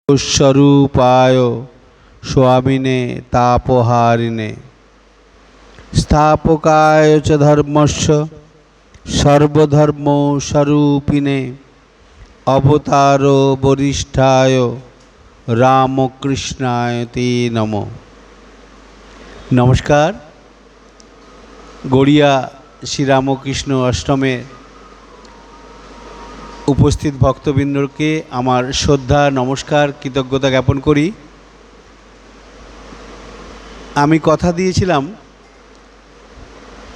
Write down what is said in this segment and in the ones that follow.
स्वरूपाय स्वामिने तापहारिणे स्थापकाय च धर्मस्य सर्वधर्म स्वरूपिणे अवतारो वरिष्ठाय रामकृष्णाय ते नमो। नमस्कार। गड़िया श्री रामकृष्ण अष्टमे उपस्थित भक्तबिंदर के आमार श्रद्धा नमस्कार कृतज्ञता ज्ञापन करी। आमी कथा दिएछिलाम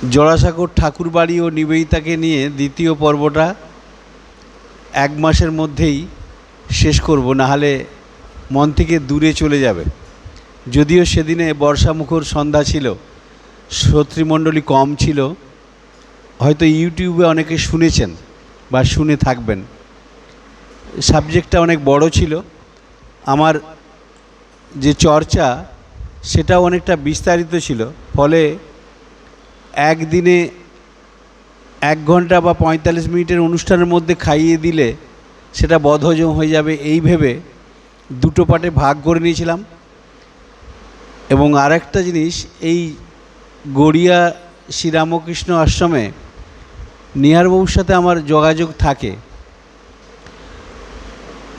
जड़ासागर ठाकुरबाड़ी और निवेदिता के निये द्वितीय पर्वटा एक मासेर मध्येई शेष करब, ना हले मन थेके दूरे चले जाबे। यदिओ सेदिने बर्षामुखर सन्ध्या छिलो, श्रोतृमंडली कम छिलो, हयतो यूट्यूबे अनेके शुनेछेन बा शुने थाकबेन। साबजेक्टटा अनेक बड़ो छिलो, आमार जे चर्चा सेटाओ अनेकटा विस्तारित छिलो, फले एक दिने एक घंटा बा 45 मिनिटेर अनुष्ठानेर मध्य खाइए दिले सेटा बदहजम हये जाबे एई भेबे दुटो पार्टे भाग करे निয়েছিলাম। এবং আরেকটা জিনিস, এই গড়িয়া শ্রীরামকৃষ্ণ আশ্রমে নিহারবাবুর সাথে আমার যোগাযোগ থাকে।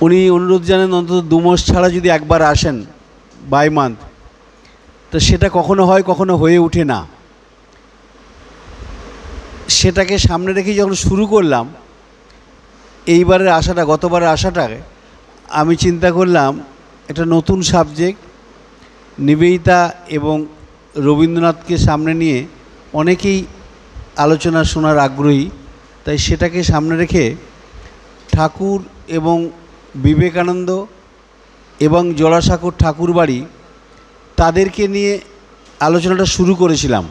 উনি অনুরোধ জানান অন্তত 2 মাস ছাড়া যদি একবার আসেন বাই মান্থ, তো সেটা কখনো হয় কখনো হয়ে ওঠে না। সেটাকে সামনে রেখে যখন শুরু করলাম এইবারের আশাটা, গতবারের আশাটাকে আমি চিন্তা করলাম একটা নতুন সাবজেক্ট নিবেদিতা এবং রবীন্দ্রনাথকে সামনে নিয়ে অনেকেই আলোচনা শোনার আগ্রহী, তাই সেটাকে সামনে রেখে ঠাকুর এবং বিবেকানন্দ এবং জোড়াসাঁকোর ঠাকুরবাড়ি তাদেরকে নিয়ে আলোচনাটা শুরু করেছিলাম।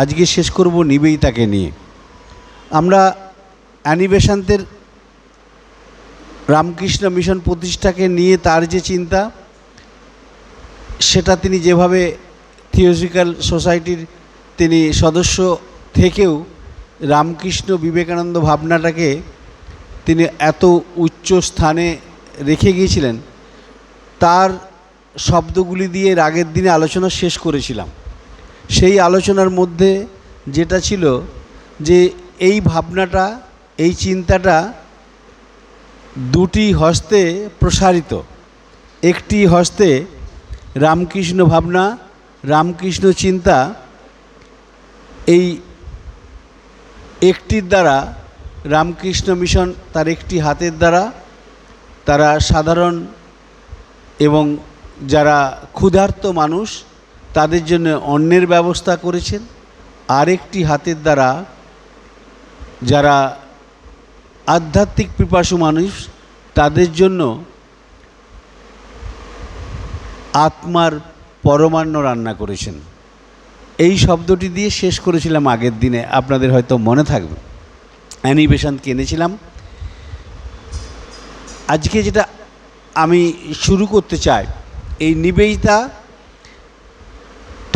আজকে শেষ করব নিবেদিতাকে নিয়ে। আমরা অ্যানিবেশান্তের রামকৃষ্ণ মিশন প্রতিষ্ঠাকে নিয়ে তার যে চিন্তা, সেটা তিনি যেভাবে থিওসফিক্যাল সোসাইটির তিনি সদস্য থেকেও রামকৃষ্ণ বিবেকানন্দ ভাবনাটাকে তিনি এত উচ্চ স্থানে রেখে গিয়েছিলেন, তার শব্দগুলি দিয়ে আগের দিনে আলোচনা শেষ করেছিলাম। সেই আলোচনার মধ্যে যেটা ছিল যে এই ভাবনাটা, এই চিন্তাটা দুটি হস্তে প্রসারিত। একটি হস্তে রামকৃষ্ণ ভাবনা, রামকৃষ্ণ চিন্তা, এই একটির দ্বারা রামকৃষ্ণ মিশন তার একটি হাতের দ্বারা তারা সাধারণ এবং যারা ক্ষুধার্ত মানুষ তাদের জন্য অন্নের ব্যবস্থা করেছেন, আরেকটি হাতের দ্বারা যারা আধ্যাত্মিক পিপাসু মানুষ তাদের জন্য আত্মার পরমান্ন রান্না করেছেন। এই শব্দটি দিয়ে শেষ করেছিলাম আগের দিনে, আপনাদের হয়তো মনে থাকবে। অ্যানিবেশানকে এনেছিলাম। আজকে যেটা আমি শুরু করতে চাই, এই নিবেদিতা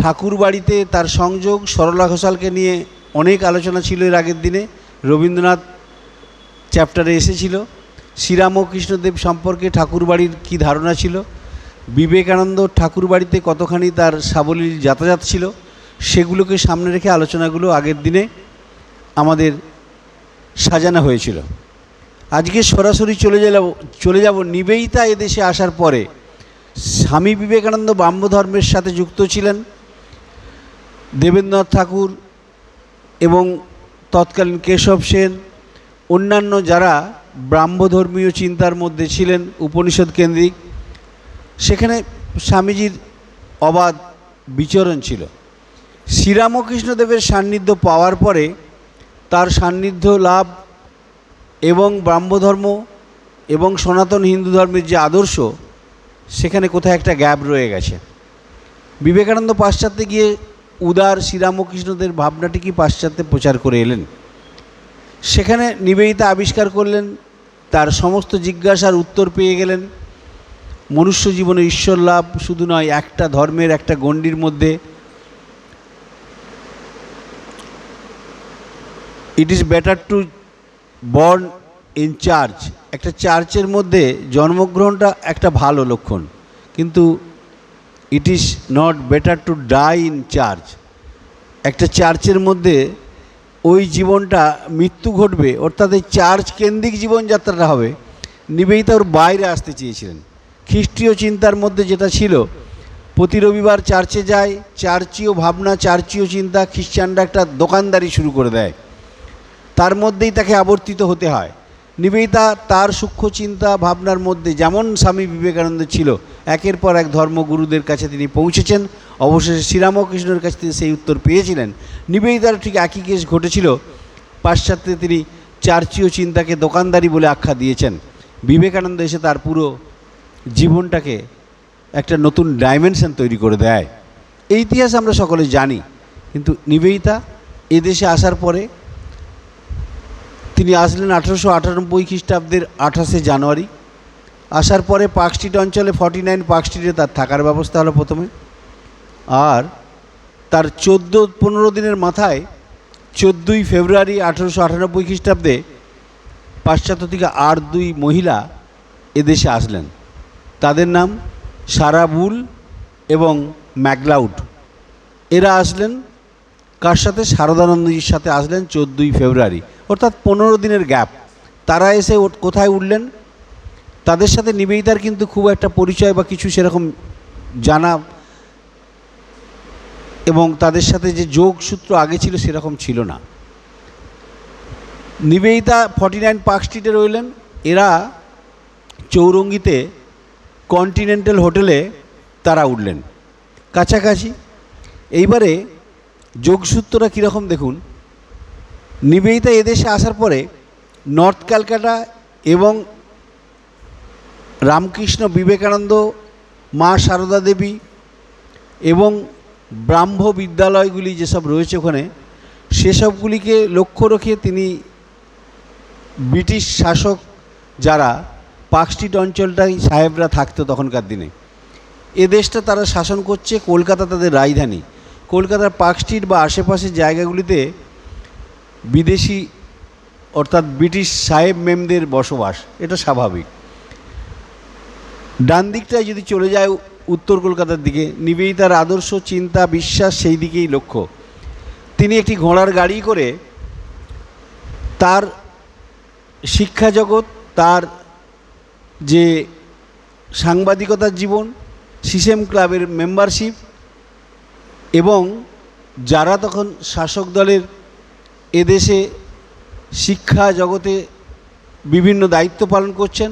ঠাকুরবাড়িতে তার সংযোগ, সরলা ঘোষালকে নিয়ে অনেক আলোচনা ছিল এর আগের দিনে। রবীন্দ্রনাথ চ্যাপ্টারে এসেছিল। শ্রীরামকৃষ্ণদেব সম্পর্কে ঠাকুরবাড়ির কী ধারণা ছিল, বিবেকানন্দ ঠাকুরবাড়িতে কতখানি তার সাবলীল যাতায়াত ছিল, সেগুলোকে সামনে রেখে আলোচনাগুলো আগের দিনে আমাদের সাজানো হয়েছিল। আজকে সরাসরি চলে যাব নিবেদিতা এদেশে আসার পরে। স্বামী বিবেকানন্দ ব্রাহ্মধর্মের সাথে যুক্ত ছিলেন। দেবেন্দ্রনাথ ঠাকুর এবং তৎকালীন কেশব সেন, অন্যান্য যারা ব্রাহ্মধর্মীয় চিন্তার মধ্যে ছিলেন, উপনিষদ কেন্দ্রিক, সেখানে স্বামীজির অবাধ বিচরণ ছিল। শ্রীরামকৃষ্ণদেবের সান্নিধ্য পাওয়ার পরে তার সান্নিধ্য লাভ এবং ব্রাহ্মধর্ম এবং সনাতন হিন্দু ধর্মের যে আদর্শ, সেখানে কোথায় একটা গ্যাপ রয়ে গেছে। বিবেকানন্দ পাশ্চাত্যে গিয়ে উদার শ্রীরামকৃষ্ণদের ভাবনাটিকে পাশ্চাত্যে প্রচার করে এলেন। সেখানে নিবেদিতা আবিষ্কার করলেন, তার সমস্ত জিজ্ঞাসার উত্তর পেয়ে গেলেন। মনুষ্য জীবনে ঈশ্বর লাভ শুধু নয়, একটা ধর্মের একটা গণ্ডির মধ্যে it is better to born in church. একটা চার্চের মধ্যে জন্মগ্রহণটা একটা ভালো লক্ষণ, কিন্তু it is not better to die in church. একটা চার্চের মধ্যে ওই জীবনটা মৃত্যু ঘটবে, অর্থাৎ এই চার্চ কেন্দ্রিক জীবনযাত্রাটা হবে। নিবেদিতা ওর বাইরে আসতে চেয়েছিলেন। খ্রিস্টীয় চিন্তার মধ্যে যেটা ছিল, প্রতি রবিবার চার্চে যায়, চার্চীয় ভাবনা, চার্চীয় চিন্তা, খ্রিস্টানরা একটা দোকানদারি শুরু করে দেয়, তার মধ্যেই তাকে আবর্তিত হতে হয়। নিবেদিতা তার সূক্ষ্ম চিন্তা ভাবনার মধ্যে, যেমন স্বামী বিবেকানন্দ ছিল, একের পর এক ধর্মগুরুদের কাছে তিনি পৌঁছেছেন, অবশেষে শ্রীরামকৃষ্ণের কাছে তিনি সেই উত্তর পেয়েছিলেন। নিবেদিতার ঠিক একই কেস ঘটেছিল। পাশ্চাত্যে তিনি চার্চীয় চিন্তাকে দোকানদারি বলে আখ্যা দিয়েছেন। বিবেকানন্দ এসে তার পুরো জীবনটাকে একটা নতুন ডাইমেনশন তৈরি করে দেয়। এই ইতিহাস আমরা সকলে জানি। কিন্তু নিবেদিতা এদেশে আসার পরে তিনি আসলেন 1898 খ্রিস্টাব্দের 28শে জানুয়ারি। আসার পরে পার্ক স্ট্রিট অঞ্চলে 49 পার্ক স্ট্রিটে তার থাকার ব্যবস্থা হলো প্রথমে। আর তার 14-15 দিনের মাথায় 14ই ফেব্রুয়ারি 1898 খ্রিস্টাব্দে পাশ্চাত্য থেকে আর 2 মহিলা এদেশে আসলেন। তাদের নাম সারা বুল এবং ম্যাকলাউড। এরা আসলেন কার সাথে? শারদানন্দজির সাথে আসলেন 14ই ফেব্রুয়ারি, অর্থাৎ 15 দিনের গ্যাপ। তারা এসে কোথায় উঠলেন? তাদের সাথে নিবেদিতার কিন্তু খুব একটা পরিচয় বা কিছু সেরকম জানা এবং তাদের সাথে যে যোগসূত্র আগে ছিল সেরকম ছিল না। নিবেদিতা 49 পার্ক স্ট্রিটে রইলেন। এরা চৌরঙ্গিতে কন্টিনেন্টাল হোটেলে তারা উঠলেন, কাছাকাছি। এইবারে যোগসূত্রটা কীরকম দেখুন। নিবেদিতা এদেশে আসার পরে নর্থ ক্যালকাটা এবং রামকৃষ্ণ বিবেকানন্দ, মা সারদা দেবী এবং ব্রাহ্ম বিদ্যালয়গুলি যেসব রয়েছে ওখানে, সেসবগুলিকে লক্ষ্য রেখে তিনি ব্রিটিশ শাসক যারা পার্ক স্ট্রিট অঞ্চলটাই সাহেবরা থাকতো তখনকার দিনে, এ দেশটা তারা শাসন করছে। কলকাতা তাদের রাজধানী। কলকাতার পার্ক স্ট্রিট বা আশেপাশের জায়গাগুলিতে বিদেশি অর্থাৎ ব্রিটিশ সাহেব মেমদের বসবাস, এটা স্বাভাবিক। ডান দিকটায় যদি চলে যায় উত্তর কলকাতার দিকে, নিবেদিতার আদর্শ, চিন্তা, বিশ্বাস সেই দিকেই লক্ষ্য। তিনি একটি ঘোড়ার গাড়ি করে তার শিক্ষা জগৎ, তার যে সাংবাদিকতার জীবন, সিসেম ক্লাবের মেম্বারশিপ এবং যারা তখন শাসক দলের এদেশে শিক্ষা জগতে বিভিন্ন দায়িত্ব পালন করছেন,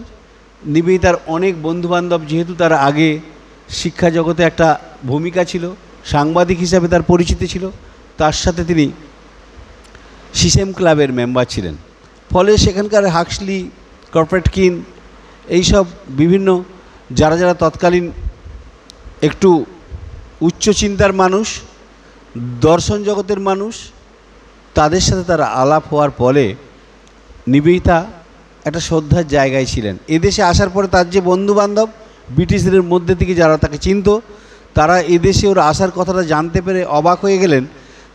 নিবেদিতার অনেক বন্ধুবান্ধব, যেহেতু তার আগে শিক্ষা জগতে একটা ভূমিকা ছিল, সাংবাদিক হিসাবে তার পরিচিতি ছিল, তার সাথে তিনি সিসেম ক্লাবের মেম্বার ছিলেন। ফলে সেখানকার হাক্সলি, কর্পোরেটকিন, এইসব বিভিন্ন যারা যারা তৎকালীন একটু উচ্চ চিন্তার মানুষ, দর্শন জগতের মানুষ, তাদের সাথে তারা আলাপ হওয়ার ফলে নিবেদিতা একটা শ্রদ্ধার জায়গায় ছিলেন। এদেশে আসার পরে তার যে বন্ধুবান্ধব ব্রিটিশদের মধ্যে থেকে যারা তাকে চিনত, তারা এদেশে ওর আসার কথাটা জানতে পেরে অবাক হয়ে গেলেন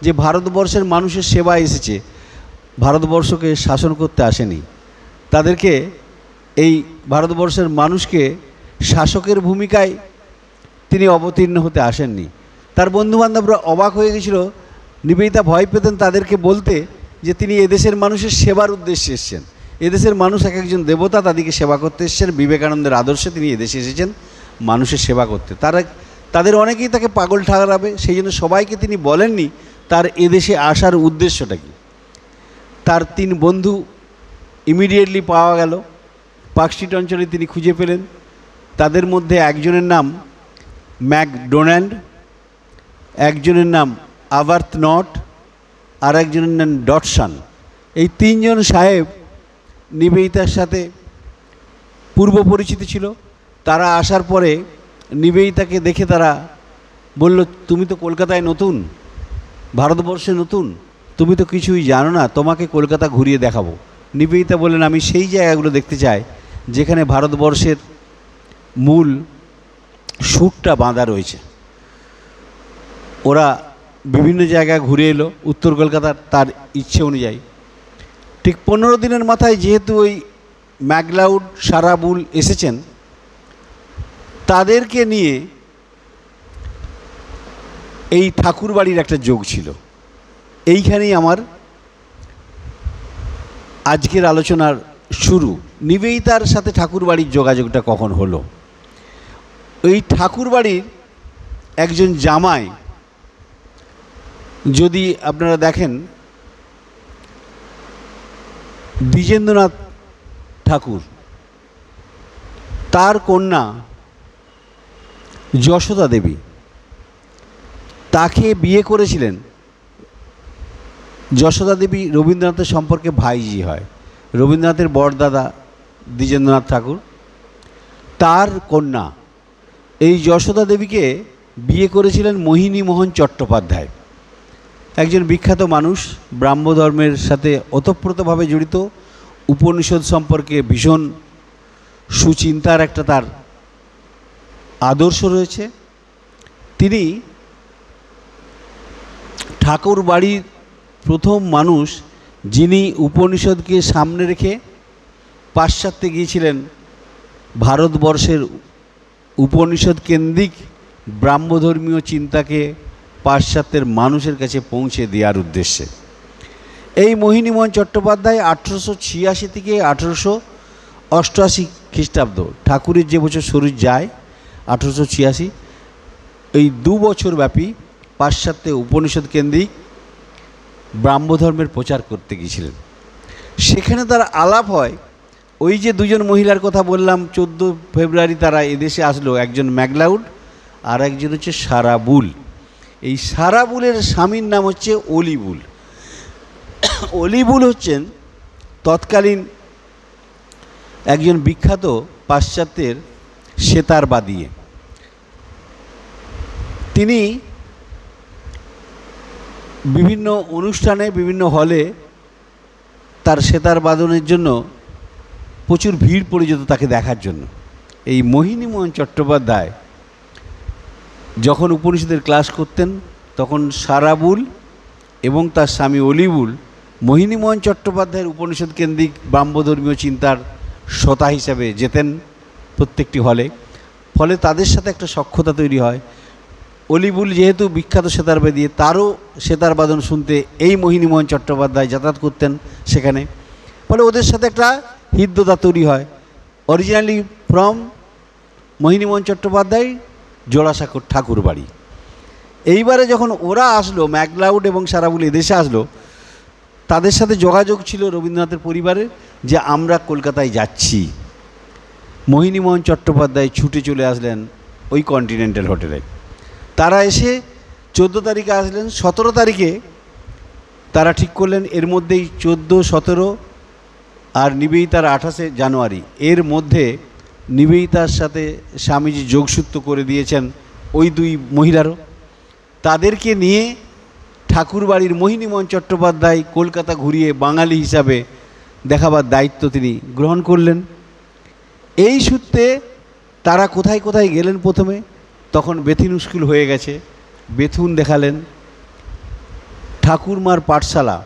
যে ভারতবর্ষের মানুষের সেবায় এসেছে, ভারতবর্ষকে শাসন করতে আসেনি। তাদেরকে এই ভারতবর্ষের মানুষকে শাসকের ভূমিকায় তিনি অবতীর্ণ হতে আসেননি। তার বন্ধুবান্ধবরা অবাক হয়ে গেছিল। নিবেদিতা ভয় পেতেন তাদেরকে বলতে যে তিনি এদেশের মানুষের সেবার উদ্দেশ্যে এসেছেন। এদেশের মানুষ এক একজন দেবতা, তাদেরকে সেবা করতে এসেছেন। বিবেকানন্দের আদর্শে তিনি এদেশে এসেছেন মানুষের সেবা করতে। তাদের অনেকেই তাকে পাগল ঠাহরাবে, সেই জন্য সবাইকে তিনি বলেননি তার এদেশে আসার উদ্দেশ্যটা কী। তার 3 বন্ধু ইমিডিয়েটলি পাওয়া গেল, পার্ক স্ট্রিট অঞ্চলে তিনি খুঁজে পেলেন। তাদের মধ্যে একজনের নাম ম্যাকডোনাল্ড, একজনের নাম আবার্থনট, আর একজনের নাম ডটসন। এই 3 জন সাহেব নিবেদিতার সাথে পূর্ব পরিচিতি ছিল। তারা আসার পরে নিবেদিতাকে দেখে তারা বলল, তুমি তো কলকাতায় নতুন, ভারতবর্ষে নতুন, তুমি তো কিছুই জানো না, তোমাকে কলকাতা ঘুরিয়ে দেখাবো। নিবেদিতা বললেন, আমি সেই জায়গাগুলো দেখতে চাই যেখানে ভারতবর্ষের মূল সুরটা বাঁধা রয়েছে। ওরা বিভিন্ন জায়গায় ঘুরে এলো উত্তর কলকাতার, তার ইচ্ছে অনুযায়ী। ঠিক 15 দিনের মাথায় যেহেতু ওই ম্যাকলাউড, সারাবুল এসেছেন, তাদেরকে নিয়ে এই ঠাকুরবাড়ির একটা যোগ ছিল। এইখানেই আমার আজকের আলোচনার শুরু। নিবেদিতার সাথে ঠাকুরবাড়ির যোগাযোগটা কখন হলো? এই ঠাকুরবাড়ির একজন জামাই, যদি আপনারা দেখেন, দ্বিজেন্দ্রনাথ ঠাকুর, তার কন্যা যশোদা দেবী, তাকে বিয়ে করেছিলেন। যশোদা দেবী রবীন্দ্রনাথের সম্পর্কে ভাইজি হয়। রবীন্দ্রনাথের বড়দাদা দ্বিজেন্দ্রনাথ ঠাকুর, তার কন্যা এই যশোদা দেবীকে বিয়ে করেছিলেন মোহিনী মোহন চট্টোপাধ্যায়, একজন বিখ্যাত মানুষ, ব্রাহ্মধর্মের সাথে ওতপ্রোতভাবে জড়িত, উপনিষদ সম্পর্কে ভীষণ সুচিন্তার একটা তার আদর্শ রয়েছে। তিনি ঠাকুর বাড়ির প্রথম মানুষ যিনি উপনিষদকে সামনে রেখে পাশ্চাত্যে গিয়েছিলেন ভারতবর্ষের উপনিষদ কেন্দ্রিক ব্রাহ্মধর্মীয় চিন্তাকে পাশ্চাত্যের মানুষের কাছে পৌঁছে দেওয়ার উদ্দেশ্যে। এই মোহিনীমোহন চট্টোপাধ্যায় 1886 থেকে 1888 খ্রিস্টাব্দ, ঠাকুরের যে বছর শরীর যায় 1886, এই 2 বছর ব্যাপী পাশ্চাত্যে উপনিষদ কেন্দ্রিক ব্রাহ্মধর্মের প্রচার করতে গিয়েছিলেন। সেখানে তার আলাপ হয়, ওই যে দুজন মহিলার কথা বললাম, 14 ফেব্রুয়ারি তারা এদেশে আসলো, একজন ম্যাকলাউড আর একজন হচ্ছে সারাবুল। এই সারাবুলের স্বামীর নাম হচ্ছে অলিবুল। অলিবুল হচ্ছেন তৎকালীন একজন বিখ্যাত পাশ্চাত্যের সেতারবাদী। তিনি বিভিন্ন অনুষ্ঠানে, বিভিন্ন হলে তার সেতার বাদনের জন্য প্রচুর ভিড় পড়ে যেত তাকে দেখার জন্য। এই মোহিনীমোহন চট্টোপাধ্যায় যখন উপনিষদের ক্লাস করতেন, তখন সারাবুল এবং তার স্বামী অলিবুল মোহিনীমোহন চট্টোপাধ্যায়ের উপনিষদ কেন্দ্রিক ব্রাহ্মধর্মীয় চিন্তার শ্রোতা হিসাবে যেতেন প্রত্যেকটি হলে। ফলে তাদের সাথে একটা সখ্যতা তৈরি হয়। অলিবুল যেহেতু বিখ্যাত সেতারবাদী, তারও সেতার বাদন শুনতে এই মোহিনীমোহন চট্টোপাধ্যায় যাতায়াত করতেন সেখানে। ফলে ওদের সাথে একটা হৃদ্যতা তৈরি হয়। অরিজিনালি ফ্রম মোহিনীমোহন চট্টোপাধ্যায়, জোড়াসাঁকোর ঠাকুর বাড়ি। এইবারে যখন ওরা আসলো, ম্যাকলাউড এবং সারাবুল এদেশে আসলো, তাদের সাথে যোগাযোগ ছিল রবীন্দ্রনাথের পরিবারের, যে আমরা কলকাতায় যাচ্ছি। মোহিনীমোহন চট্টোপাধ্যায় ছুটে চলে আসলেন ওই কন্টিনেন্টাল হোটেলে। তারা এসে 14 তারিখে আসলেন। 17 তারিখে তারা ঠিক করলেন এর মধ্যেই 14, 17 আর নিবেদিতার 28 জানুয়ারি, এর মধ্যে নিবেদিতার সাথে স্বামীজি যোগসূত্র করে দিয়েছেন ওই 2 মহিলারও। তাদেরকে নিয়ে ঠাকুরবাড়ির মোহিনীমোহন চট্টোপাধ্যায় কলকাতা ঘুরিয়ে বাঙালি হিসাবে দেখাবার দায়িত্ব তিনি গ্রহণ করলেন। এই সূত্রে তারা কোথায় কোথায় গেলেন, প্রথমে তখন বেথুন স্কুল হয়ে গেছে, বেথুন দেখালেন, ঠাকুরমার পাঠশালা,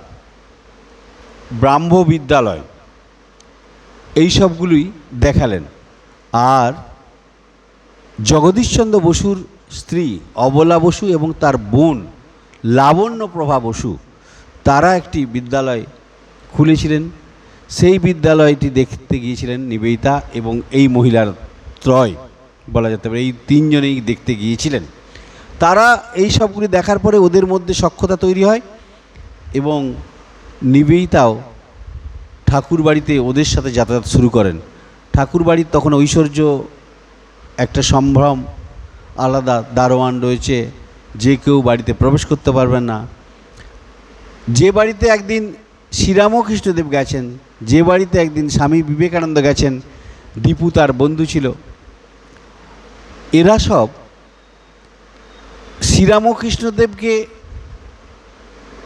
ব্রাহ্ম বিদ্যালয়, এই সবগুলোই দেখালেন। আর জগদীশচন্দ্র বসুর স্ত্রী অবলা বসু এবং তার বোন লাবণ্যপ্রভা বসু, তারা একটি বিদ্যালয় খুলেছিলেন। সেই বিদ্যালয়টি দেখতে গিয়েছিলেন নিবেদিতা এবং এই মহিলার ত্রয় বলা যেতে পারে, এই 3 জনেই দেখতে গিয়েছিলেন। তারা এই সবগুলি দেখার পরে ওদের মধ্যে সখ্যতা তৈরি হয় এবং নিবেদিতাও ঠাকুর বাড়িতে ওদের সাথে যাতায়াত শুরু করেন। ঠাকুর বাড়ির তখন ঐশ্বর্য, একটা সম্ভ্রম আলাদা, দারোয়ান রয়েছে, যে কেউ বাড়িতে প্রবেশ করতে পারবেন না। যে বাড়িতে একদিন শ্রীরামকৃষ্ণদেব গেছেন, যে বাড়িতে একদিন স্বামী বিবেকানন্দ গেছেন, দীপু তার বন্ধু ছিল, এরা সব শ্রীরামকৃষ্ণদেবকে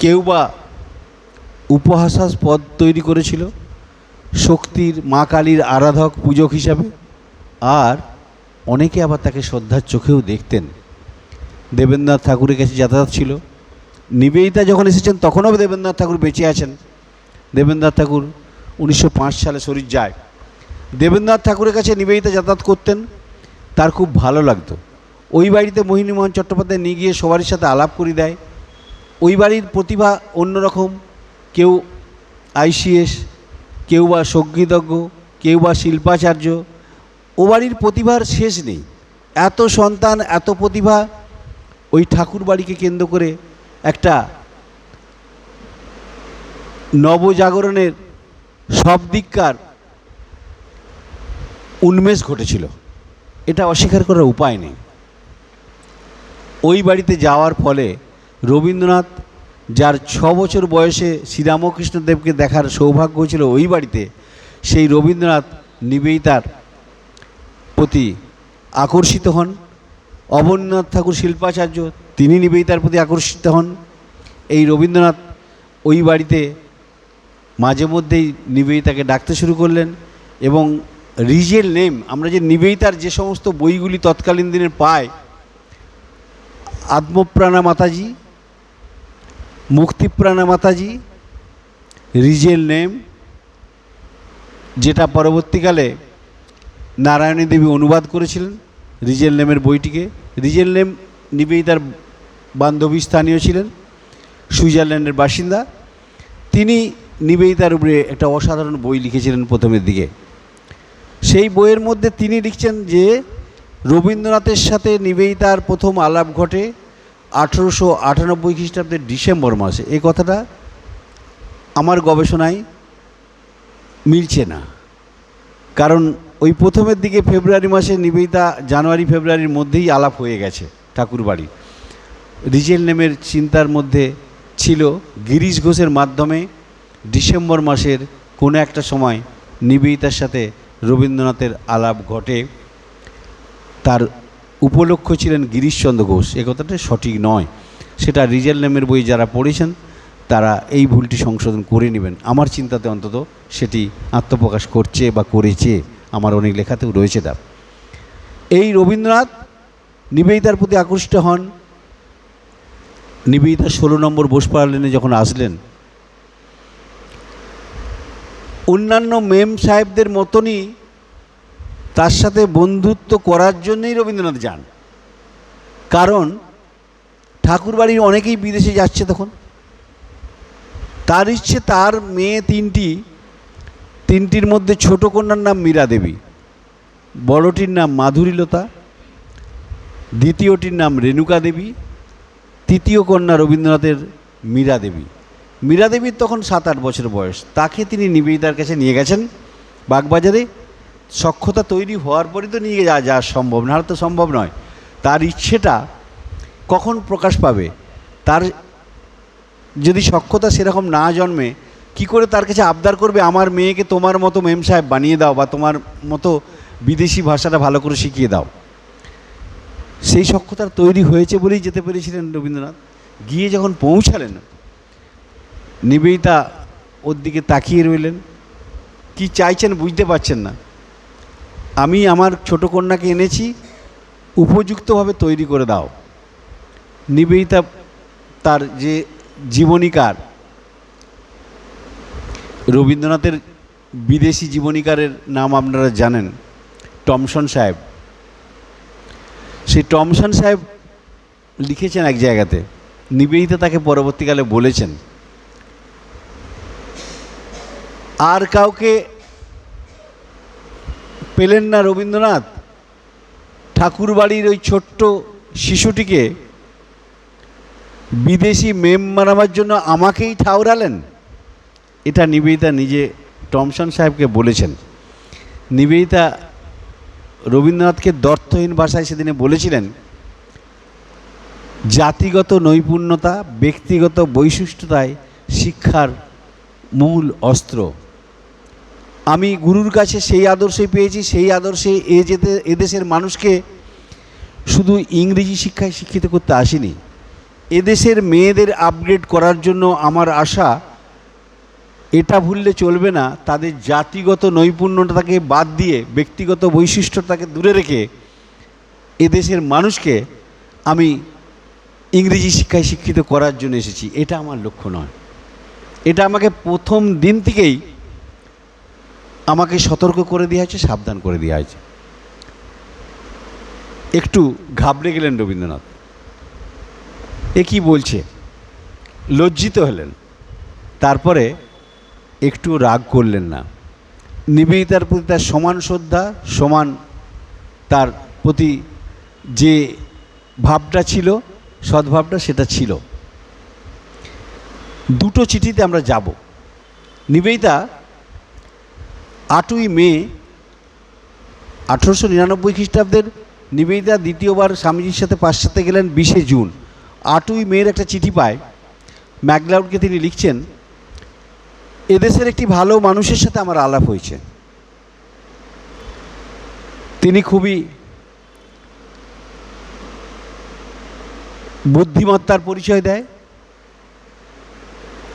কেউ বা উপহাসাস্পদ তৈরি করেছিল, শক্তির মা কালীর আরাধক পূজক হিসাবে, আর অনেকে আবার তাকে শ্রদ্ধার চোখেও দেখতেন। দেবেন্দ্রনাথ ঠাকুরের কাছে যাতায়াত ছিল। নিবেদিতা যখন এসেছেন তখনও দেবেন্দ্রনাথ ঠাকুর বেঁচে আছেন। দেবেন্দ্রনাথ ঠাকুর 1905 সালে শরীর যায়। দেবেন্দ্রনাথ ঠাকুরের কাছে নিবেদিতা যাতায়াত করতেন, তার খুব ভালো লাগতো। ওই বাড়িতে মোহিনীমোহন চট্টোপাধ্যায় নিয়ে গিয়ে সবারই সাথে আলাপ করিয়ে দেয়। ওই বাড়ির প্রতিভা অন্যরকম, কেউ আইসিএস, কেউ বা সঙ্গীতজ্ঞ, কেউ বা শিল্পাচার্য। ও বাড়ির প্রতিভার শেষ নেই, এত সন্তান, এত প্রতিভা। ওই ঠাকুর বাড়িকে কেন্দ্র করে একটা নবজাগরণের সব দিককার উন্মেষ ঘটেছিল, এটা অস্বীকার করার উপায় নেই। ওই বাড়িতে যাওয়ার ফলে রবীন্দ্রনাথ, যার 6 বছর বয়সে শ্রীরামকৃষ্ণদেবকে দেখার সৌভাগ্য ছিল ওই বাড়িতে, সেই রবীন্দ্রনাথ নিবেদিতার প্রতি আকর্ষিত হন। অবনীন্দ্রনাথ ঠাকুর শিল্পাচার্য, তিনি নিবেদিতার প্রতি আকর্ষিত হন। এই রবীন্দ্রনাথ ওই বাড়িতে মাঝে মধ্যেই নিবেদিতাকে ডাকতে শুরু করলেন। এবং রিজেল নেম, আমরা যে নিবেদিতার যে সমস্ত বইগুলি তৎকালীন দিনের পাই, আত্মপ্রাণা মাতাজি, মুক্তিপ্রাণা মাতাজি, রিজেল নেম, যেটা পরবর্তীকালে নারায়ণী দেবী অনুবাদ করেছিলেন রিজেল নেমের বইটিকে। রিজেল নেম নিবেদিতার বান্ধবী স্থানীয় ছিলেন, সুইজারল্যান্ডের বাসিন্দা। তিনি নিবেদিতার উপরে একটা অসাধারণ বই লিখেছিলেন প্রথমের দিকে। সেই বইয়ের মধ্যে তিনি লিখছেন যে রবীন্দ্রনাথের সাথে নিবেদিতার প্রথম আলাপ ঘটে 1898 খ্রিস্টাব্দের ডিসেম্বর মাসে। এই কথাটা আমার গবেষণায় মিলছে না, কারণ ওই প্রথমের দিকে ফেব্রুয়ারি মাসে নিবেদিতা জানুয়ারি ফেব্রুয়ারির মধ্যেই আলাপ হয়ে গেছে ঠাকুর বাড়ি। রিজেল নেমের চিন্তার মধ্যে ছিল গিরিশ ঘোষের মাধ্যমে ডিসেম্বর মাসের কোনো একটা সময় নিবেদিতার সাথে রবীন্দ্রনাথের আলাপ ঘটে। তার উপলক্ষ ছিলেন গিরিশচন্দ্র ঘোষ। এ কথাটা সঠিক নয়, সেটা রিজেল নেমের বই যারা পড়েছেন তারা এই ভুলটি সংশোধন করে নেবেন। আমার চিন্তাতে অন্তত সেটি আত্মপ্রকাশ করছে বা করেছে, আমার অনেক লেখাতেও রয়েছে তা। এই রবীন্দ্রনাথ নিবেদিতার প্রতি আকৃষ্ট হন। নিবেদিতা 16 নম্বর বোসপাড়া লেনে যখন আসলেন, অন্যান্য মেম সাহেবদের মতনই তার সাথে বন্ধুত্ব করার জন্যই রবীন্দ্রনাথ যান। কারণ ঠাকুর বাড়ির অনেকেই বিদেশে যাচ্ছে তখন। তার ইচ্ছে তার মেয়ে তিনটির মধ্যে ছোট কন্যার নাম মীরা দেবী, বড়টির নাম মাধুরীলতা, দ্বিতীয়টির নাম রেণুকা দেবী, তৃতীয় কন্যা রবীন্দ্রনাথের মীরা দেবী। মীরা দেবীর তখন 7-8 বছর বয়স। তাকে তিনি নিবেদিতার কাছে নিয়ে গেছেন বাগবাজারে। সখ্যতা তৈরি হওয়ার পরই তো নিয়ে যাওয়া সম্ভব, নাহলে তো সম্ভব নয়। তার ইচ্ছেটা কখন প্রকাশ পাবে? তার যদি সখ্যতা সেরকম না জন্মে, কি করে তার কাছে আবদার করবে আমার মেয়েকে তোমার মতো মেম সাহেব বানিয়ে দাও বা তোমার মতো বিদেশি ভাষাটা ভালো করে শিখিয়ে দাও? সেই সখ্যতার তৈরি হয়েছে বলেই যেতে পেরেছিলেন রবীন্দ্রনাথ। গিয়ে যখন পৌঁছালেন, নিবেদিতা ওর দিকে তাকিয়ে রইলেন, কি চাইছেন বুঝতে পারছেন না। আমি আমার ছোট কন্যাকে এনেছি, উপযুক্তভাবে তৈরি করে দাও। নিবেদিতা তার যে জীবনীকার, রবীন্দ্রনাথের বিদেশি জীবনীকারের নাম আপনারা জানেন, টমসন সাহেব। সেই টমসন সাহেব লিখেছেন এক জায়গাতে, নিবেদিতা তাকে পরবর্তীকালে বলেছেন, আর কাউকে পেলেন না রবীন্দ্রনাথ, ঠাকুর বাড়ির ওই ছোট্ট শিশুটিকে বিদেশি মেম মানাবার জন্য আমাকেই ঠাউরালেন। এটা নিবেদিতা নিজে টমসন সাহেবকে বলেছেন। নিবেদিতা রবীন্দ্রনাথকে দ্ব্যর্থহীন ভাষায় সেদিনে বলেছিলেন, জাতিগত নৈপুণ্যতা, ব্যক্তিগত বৈশিষ্ট্যতায় শিক্ষার মূল অস্ত্র। আমি গুরুর কাছে সেই আদর্শই পেয়েছি, সেই আদর্শে এদেশের মানুষকে শুধু ইংরেজি শিক্ষায় শিক্ষিত করতে আসিনি। এদেশের মেয়েদের আপগ্রেড করার জন্য আমার আশা, এটা ভুললে চলবে না, তাদের জাতিগত নৈপুণ্যতাকে বাদ দিয়ে, ব্যক্তিগত বৈশিষ্ট্যটাকে দূরে রেখে এদেশের মানুষকে আমি ইংরেজি শিক্ষায় শিক্ষিত করার জন্য এসেছি। এটা আমার লক্ষ্য নয়। এটা আমাকে প্রথম দিন থেকেই আমাকে সতর্ক করে দেওয়া হয়েছে, সাবধান করে দেওয়া হয়েছে। একটু ঘাবড়ে গেলেন রবীন্দ্রনাথ, এ কী বলছে, লজ্জিত হলেন। তারপরে একটু রাগ করলেন না। নিবেদিতার প্রতি তার সমান শ্রদ্ধা, সমান তার প্রতি যে ভাবটা ছিল, সদ্ভাবটা, সেটা ছিল। দুটো চিঠিতে আমরা যাব। নিবেদিতা 8ই মে 1899 খ্রিস্টাব্দের নিবেদিতা দ্বিতীয়বার স্বামীজির সাথে পাশ্চাত্যে গেলেন 20শে জুন। 8ই মের একটা চিঠি পায়। ম্যাকলাউডকে তিনি লিখছেন, এদেশের একটি ভালো মানুষের সাথে আমার আলাপ হয়েছে। তিনি খুবই বুদ্ধিমত্তার পরিচয় দেয়।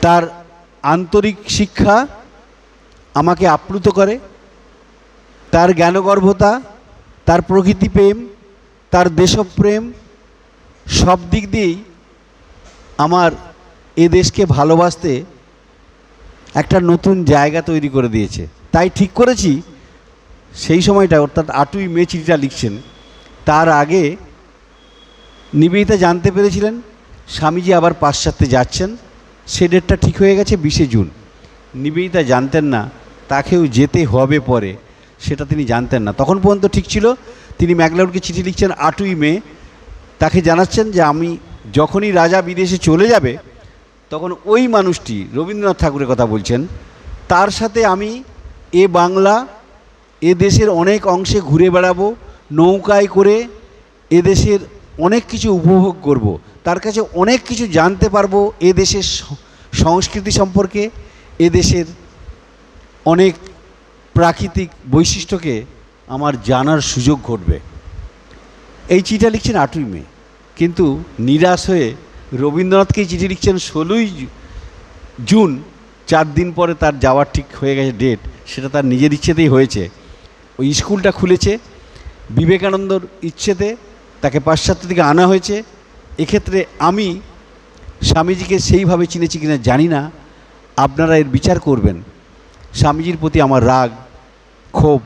তার আন্তরিক শিক্ষা আমাকে আপ্লুত করে। তার জ্ঞানগর্ভতা, তার প্রকৃতি প্রেম, তার দেশপ্রেম, সব দিক দিয়েই আমার এ দেশকে ভালোবাসতে একটা নতুন জায়গা তৈরি করে দিয়েছে। তাই ঠিক করেছি সেই সময়টা, অর্থাৎ 8ই মে চিঠিটা লিখছেন, তার আগে নিবেদিতা জানতে পেরেছিলেন স্বামীজি আবার পাশ্চাত্যে যাচ্ছেন। সে ডেটটা ঠিক হয়ে গেছে 20শে জুন। নিবেদিতা জানতেন না তাকেও যেতে হবে পরে, সেটা তিনি জানতেন না। তখন পর্যন্ত ঠিক ছিল। তিনি ম্যাকলাউডকে চিঠি লিখছেন 8ই মে, তাকে জানাচ্ছেন যে আমি যখনই রাজা বিদেশে চলে যাবে তখন ওই মানুষটি, রবীন্দ্রনাথ ঠাকুরের কথা বলছেন, তার সাথে আমি এ বাংলা, এ দেশের অনেক অংশে ঘুরে বেড়াবো, নৌকায় করে এ দেশের অনেক কিছু উপভোগ করব, তার কাছে অনেক কিছু জানতে পারবো, এ দেশের সংস্কৃতি সম্পর্কে, এ দেশের অনেক প্রাকৃতিক বৈশিষ্ট্যকে আমার জানার সুযোগ ঘটবে। এই চিঠিটা লিখছেন 8ই মে, কিন্তু নিরাশ হয়ে রবীন্দ্রনাথকেই চিঠি লিখছেন 16ই জুন। 4 দিন পরে তার যাওয়ার ঠিক হয়ে গেছে ডেট, সেটা তার নিজের ইচ্ছেতেই হয়েছে। ওই স্কুলটা খুলেছে বিবেকানন্দর ইচ্ছেতে, তাকে পাশ্চাত্য থেকে আনা হয়েছে। এক্ষেত্রে আমি স্বামীজিকে সেইভাবে চিনেছি কিনা জানি না, আপনারা এর বিচার করবেন। স্বামীজির প্রতি আমার রাগ, ক্ষোভ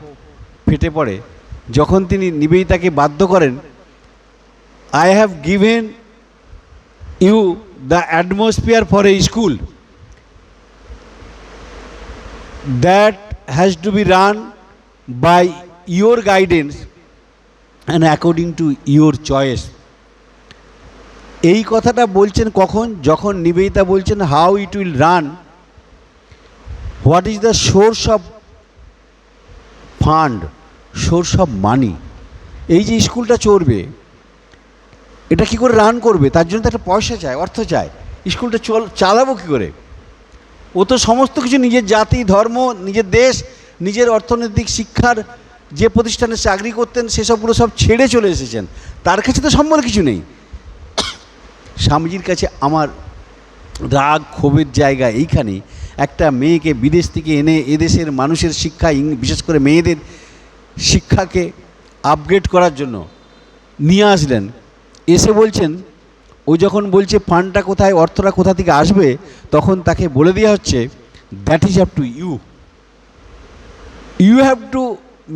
ফেটে পড়ে যখন তিনি নিবেদিতাকে বাধ্য করেন, I have given you the atmosphere for a school that has to be run by your guidance and according to your choice. এই কথাটা বলছেন কখন? যখন নিবেদিতা বলছেন how it will run, what is the source of fund, source of money. এই যে স্কুলটা চলবে, এটা কি করে রান করবে, তার জন্য তো একটা পয়সা চায়, অর্থ চায়। স্কুলটা চালাবো কী করে? ও তো সমস্ত কিছু নিজের জাতি, ধর্ম, নিজের দেশ, নিজের অর্থনৈতিক শিক্ষার যে প্রতিষ্ঠানে চাকরি করতেন সেসবগুলো সব ছেড়ে চলে এসেছেন, তার কাছে তো সম্বল কিছু নেই। স্বামীজির কাছে আমার রাগ ক্ষোভের জায়গা এইখানেই। একটা মেয়েকে বিদেশ থেকে এনে এদেশের মানুষের শিক্ষা, বিশেষ করে মেয়েদের শিক্ষাকে আপগ্রেড করার জন্য নিয়ে আসলেন। এসে বলছেন, ও যখন বলছে ফান্ডটা কোথায়, অর্থটা কোথা থেকে আসবে, তখন তাকে বলে দেওয়া হচ্ছে that is up to you, you have to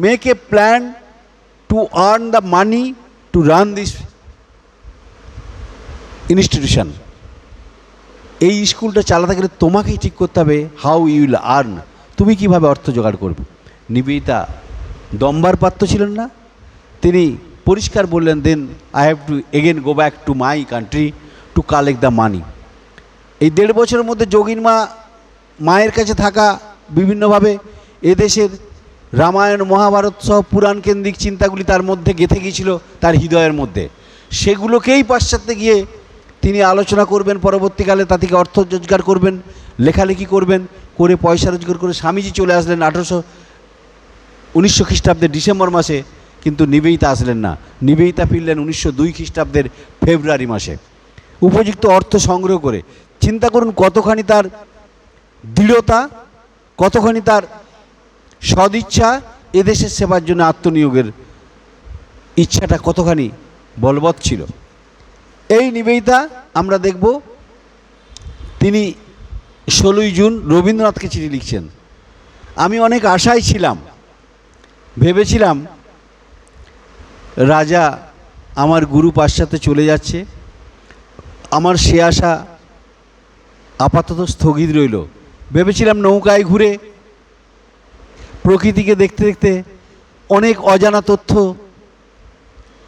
make a plan to earn the money to run this institution. এই স্কুলটা চালাতে গেলে তোমাকেই ঠিক করতে হবে হাউ ইউ উইল আর্ন, তুমি কীভাবে অর্থ জোগাড় করবে। নিবেদিতা দম্বার পাত্র ছিলেন না, তিনি পরিষ্কার বললেন, then I have to again go back to my country to collect the money. এই 1.5 বছরের মধ্যে যোগীন মায়ের কাছে থাকা বিভিন্নভাবে এদেশের রামায়ণ মহাভারত সহ পুরাণ কেন্দ্রিক চিন্তাগুলি তার মধ্যে গেঁথে গিয়েছিল তার হৃদয়ের মধ্যে। সেগুলোকেই পাশ্চাত্যে গিয়ে তিনি আলোচনা করবেন, পরবর্তীকালে তা থেকে অর্থ রোজগার করবেন, লেখালেখি করবেন, করে পয়সা রোজগার করে স্বামীজি চলে আসলেন 1900 খ্রিস্টাব্দের ডিসেম্বর মাসে, কিন্তু নিবেদিতা আসলেন না। নিবেদিতা ফিরলেন 1902 খ্রিস্টাব্দের ফেব্রুয়ারি মাসে, উপযুক্ত অর্থ সংগ্রহ করে। চিন্তা করুন কতখানি তার দৃঢ়তা, কতখানি তার সদিচ্ছা, এদেশের সেবার জন্য আত্মনিয়োগের ইচ্ছাটা কতখানি বলবৎ ছিল। এই নিবেদিতা আমরা দেখব তিনি 16ই জুন রবীন্দ্রনাথকে চিঠি লিখছেন। আমি অনেক আশায় ছিলাম, ভেবেছিলাম রাজা আমার গুরু পাশ্চাত্যে চলে যাচ্ছে, আমার সে আশা আপাতত স্থগিত রইল। ভেবেছিলাম নৌকায় ঘুরে প্রকৃতিকে দেখতে দেখতে অনেক অজানা তথ্য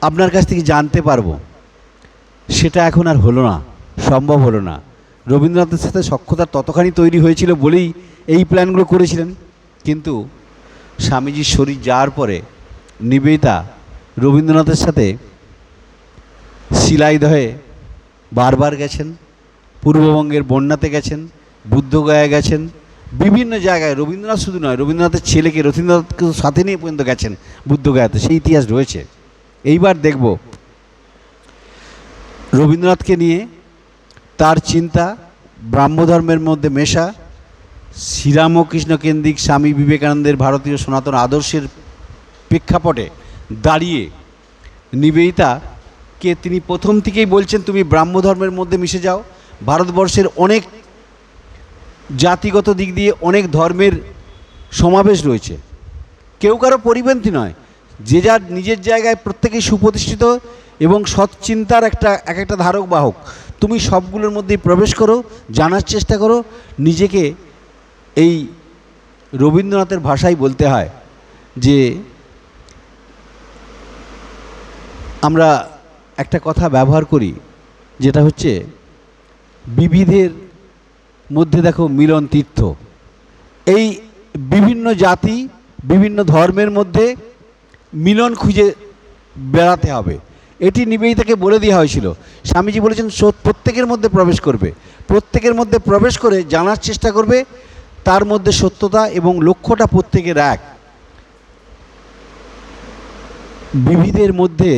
আপনার কাছ থেকে জানতে পারবো। সেটা এখন আর হলো না, সম্ভব হলো না। রবীন্দ্রনাথের সাথে সখ্যতা ততখানি তৈরি হয়েছিল বলেই এই প্ল্যানগুলো করেছিলেন। কিন্তু স্বামীজির শরীর যাওয়ার পরে নিবেদিতা রবীন্দ্রনাথের সাথে শিলাইদহে বারবার গেছেন, পূর্ববঙ্গের বন্যাতে গেছেন, বুদ্ধগয়া গেছেন, বিভিন্ন জায়গায়। রবীন্দ্রনাথ শুধু নয়, রবীন্দ্রনাথের ছেলেকে রথীন্দ্রনাথকে সাথে নিয়ে পর্যন্ত গেছেন বুদ্ধগয়াতে, সেই ইতিহাস রয়েছে। এইবার দেখব রবীন্দ্রনাথকে নিয়ে তার চিন্তা ব্রাহ্মধর্মের মধ্যে মেশা, শ্রীরামকৃষ্ণ কেন্দ্রিক স্বামী বিবেকানন্দের ভারতীয় সনাতন আদর্শের প্রেক্ষাপটে দাঁড়িয়ে নিবেদিতাকে তিনি প্রথম থেকেই বলছেন, তুমি ব্রাহ্মধর্মের মধ্যে মিশে যাও। ভারতবর্ষের অনেক জাতিগত দিক দিয়ে অনেক ধর্মের সমাবেশ রয়েছে, কেউ কারো পরিপন্থী নয়, যে যার নিজের জায়গায় প্রত্যেকেই সুপ্রতিষ্ঠিত এবং সৎচিন্তার এক একটা ধারক বাহক। তুমি সবগুলোর মধ্যেই প্রবেশ করো, জানার চেষ্টা করো। নিজেকে এই রবীন্দ্রনাথের ভাষায় বলতে হয় যে আমরা একটা কথা ব্যবহার করি, যেটা হচ্ছে বিবিধের মধ্যে দেখো মিলন তীর্থ। এই বিভিন্ন জাতি বিভিন্ন ধর্মের মধ্যে মিলন খুঁজে বেড়াতে হবে, এটি নিবেদিতাকে বলে দেওয়া হয়েছিল। স্বামীজি বলেছেন প্রত্যেকের মধ্যে প্রবেশ করবে, প্রত্যেকের মধ্যে প্রবেশ করে জানার চেষ্টা করবে, তার মধ্যে সত্যতা এবং লক্ষ্যটা প্রত্যেকের এক। বিবিধের মধ্যে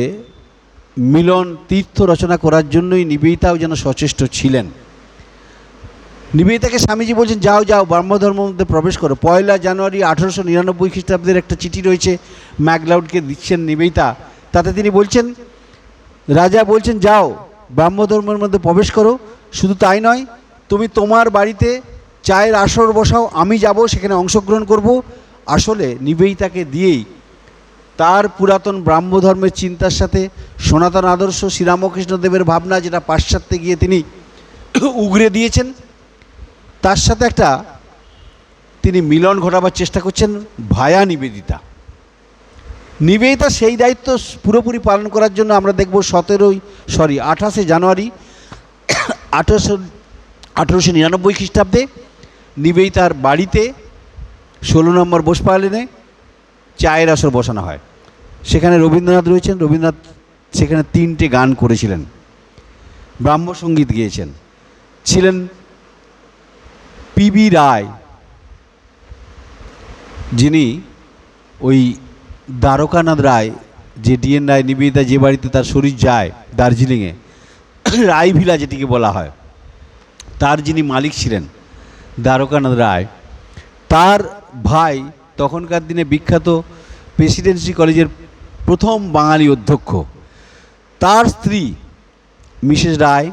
মিলন তীর্থ রচনা করার জন্যই নিবেদিতাও যেন সচেষ্ট ছিলেন। নিবেদিতাকে স্বামীজি বলছেন, যাও যাও ব্রাহ্মধর্মের মধ্যে প্রবেশ করো। 1 জানুয়ারি 1899 খ্রিস্টাব্দের একটা চিঠি রয়েছে, ম্যাকলাউডকে দিচ্ছেন নিবেদিতা। তাতে তিনি বলছেন, রাজা বলছেন যাও ব্রাহ্মধর্মের মধ্যে প্রবেশ করো। শুধু তাই নয়, তুমি তোমার বাড়িতে চায়ের আসর বসাও, আমি যাব সেখানে অংশগ্রহণ করব। আসলে নিবেদিতাকে দিয়েই তার পুরাতন ব্রাহ্মধর্মের চিন্তার সাথে সনাতন আদর্শ শ্রীরামকৃষ্ণদেবের ভাবনা, যেটা পাশ্চাত্যে গিয়ে তিনি উগরে দিয়েছেন, তার সাথে একটা তিনি মিলন ঘটাবার চেষ্টা করছেন ভায়া নিবেদিতা। নিবেদিতা সেই দায়িত্ব পুরোপুরি পালন করার জন্য আমরা দেখব 28 জানুয়ারি 1899 খ্রিস্টাব্দে নিবেদিতার বাড়িতে 16 নম্বর বোসপালেনে চায়ের আসর বসানো হয়। সেখানে রবীন্দ্রনাথ রয়েছেন। রবীন্দ্রনাথ সেখানে 3টে গান করেছিলেন, ব্রাহ্মসঙ্গীত গিয়েছেন। ছিলেন পিবি রায়, যিনি ওই দ্বারকানাথ রায়, যে ডিএন রায় নিবেদিতা যে বাড়িতে তার শরীর যায় দার্জিলিংয়ে, রায় ভিলা যেটিকে বলা হয়, তার যিনি মালিক ছিলেন দ্বারকানাথ রায়, তার ভাই তখনকার দিনে বিখ্যাত প্রেসিডেন্সি কলেজের প্রথম বাঙালি অধ্যক্ষ, তার স্ত্রী মিসেস রায়,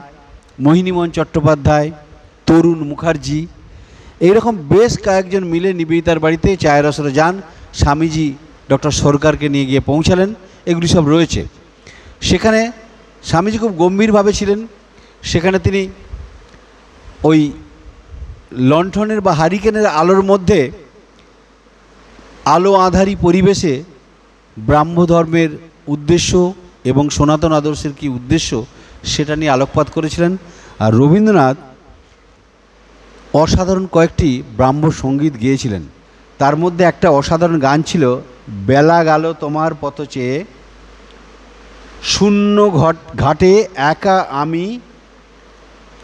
মোহিনীমোহন চট্টোপাধ্যায়, তরুণ মুখার্জি, এইরকম বেশ কয়েকজন মিলে নিবেদিতার বাড়িতে চায়ের আসরে যান। স্বামীজি ডক্টর সরকারকে নিয়ে গিয়ে পৌঁছালেন, এগুলি সব রয়েছে। সেখানে স্বামীজি খুব গম্ভীরভাবে ছিলেন। সেখানে তিনি ওই লণ্ঠনের বা হারিকেনের আলোর মধ্যে আলো আঁধারি পরিবেশে ব্রাহ্মধর্মের উদ্দেশ্য এবং সনাতন আদর্শের কী উদ্দেশ্য সেটা নিয়ে আলোকপাত করেছিলেন। আর রবীন্দ্রনাথ অসাধারণ কয়েকটি ব্রাহ্ম সঙ্গীত গেয়েছিলেন। তার মধ্যে একটা অসাধারণ গান ছিল, বেলা গেল তোমার পথ চেয়ে, শূন্য ঘাটে একা আমি,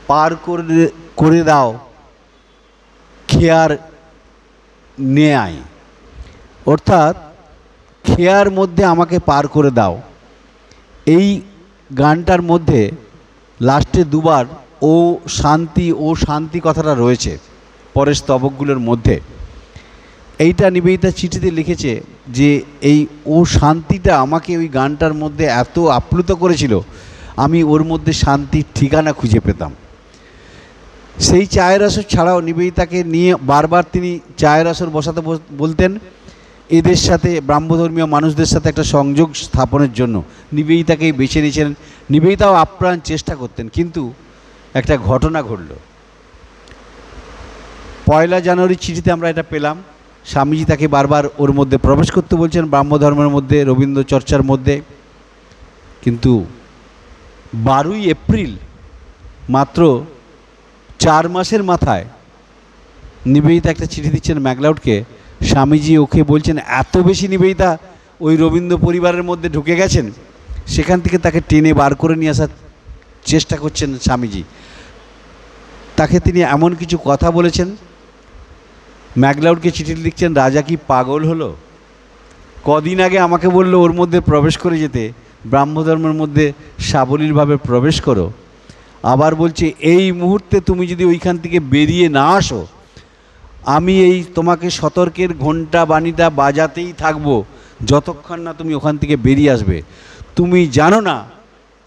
পার করে দাও খেয়ার নেয়। অর্থাৎ খেয়ার মধ্যে আমাকে পার করে দাও। এই গানটার মধ্যে লাস্টে দুবার ও শান্তি কথাটা রয়েছে পরের স্তবকগুলোর মধ্যে। এইটা নিবেদিতা চিঠিতে লিখেছে যে এই ও শান্তিটা আমাকে ওই গানটার মধ্যে এত আপ্লুত করেছিল, আমি ওর মধ্যে শান্তির ঠিকানা খুঁজে পেতাম। সেই চায়ের আসর ছাড়াও নিবেদিতাকে নিয়ে বারবার তিনি চায়ের আসর বসাতে বলতেন এদের সাথে, ব্রাহ্মধর্মীয় মানুষদের সাথে একটা সংযোগ স্থাপনের জন্য নিবেদিতাকেই বেছে নিয়েছিলেন। নিবেদিতাও আপ্রাণ চেষ্টা করতেন, কিন্তু একটা ঘটনা ঘটল। 1 জানুয়ারি চিঠিতে আমরা এটা পেলাম, স্বামীজি তাকে বারবার ওর মধ্যে প্রবেশ করতে বলছেন, ব্রাহ্মধর্মের মধ্যে, রবীন্দ্র চর্চার মধ্যে। কিন্তু 12 এপ্রিল, মাত্র 4 মাসের মাথায় নিবেদিতা একটা চিঠি দিচ্ছেন ম্যাকলাউডকে। স্বামীজি ওকে বলছেন এত বেশি নিবেদিতা ওই রবীন্দ্র পরিবারের মধ্যে ঢুকে গেছেন, সেখান থেকে তাকে টেনে বার করে নিয়ে আসার চেষ্টা করছেন স্বামীজি। তাকে তিনি এমন কিছু কথা বলেছেন, ম্যাকলাউডকে চিঠি লিখছেন, রাজা কি পাগল হলো? কদিন আগে আমাকে বলল ওর মধ্যে প্রবেশ করে যেতে, ব্রাহ্মধর্মের মধ্যে সাবলীলভাবে প্রবেশ করো, আবার বলছে এই মুহূর্তে তুমি যদি ওইখান থেকে বেরিয়ে না আসো, আমি এই তোমাকে সতর্কের ঘণ্টা বাণীটা বাজাতেই থাকবো যতক্ষণ না তুমি ওখান থেকে বেরিয়ে আসবে। তুমি জানো না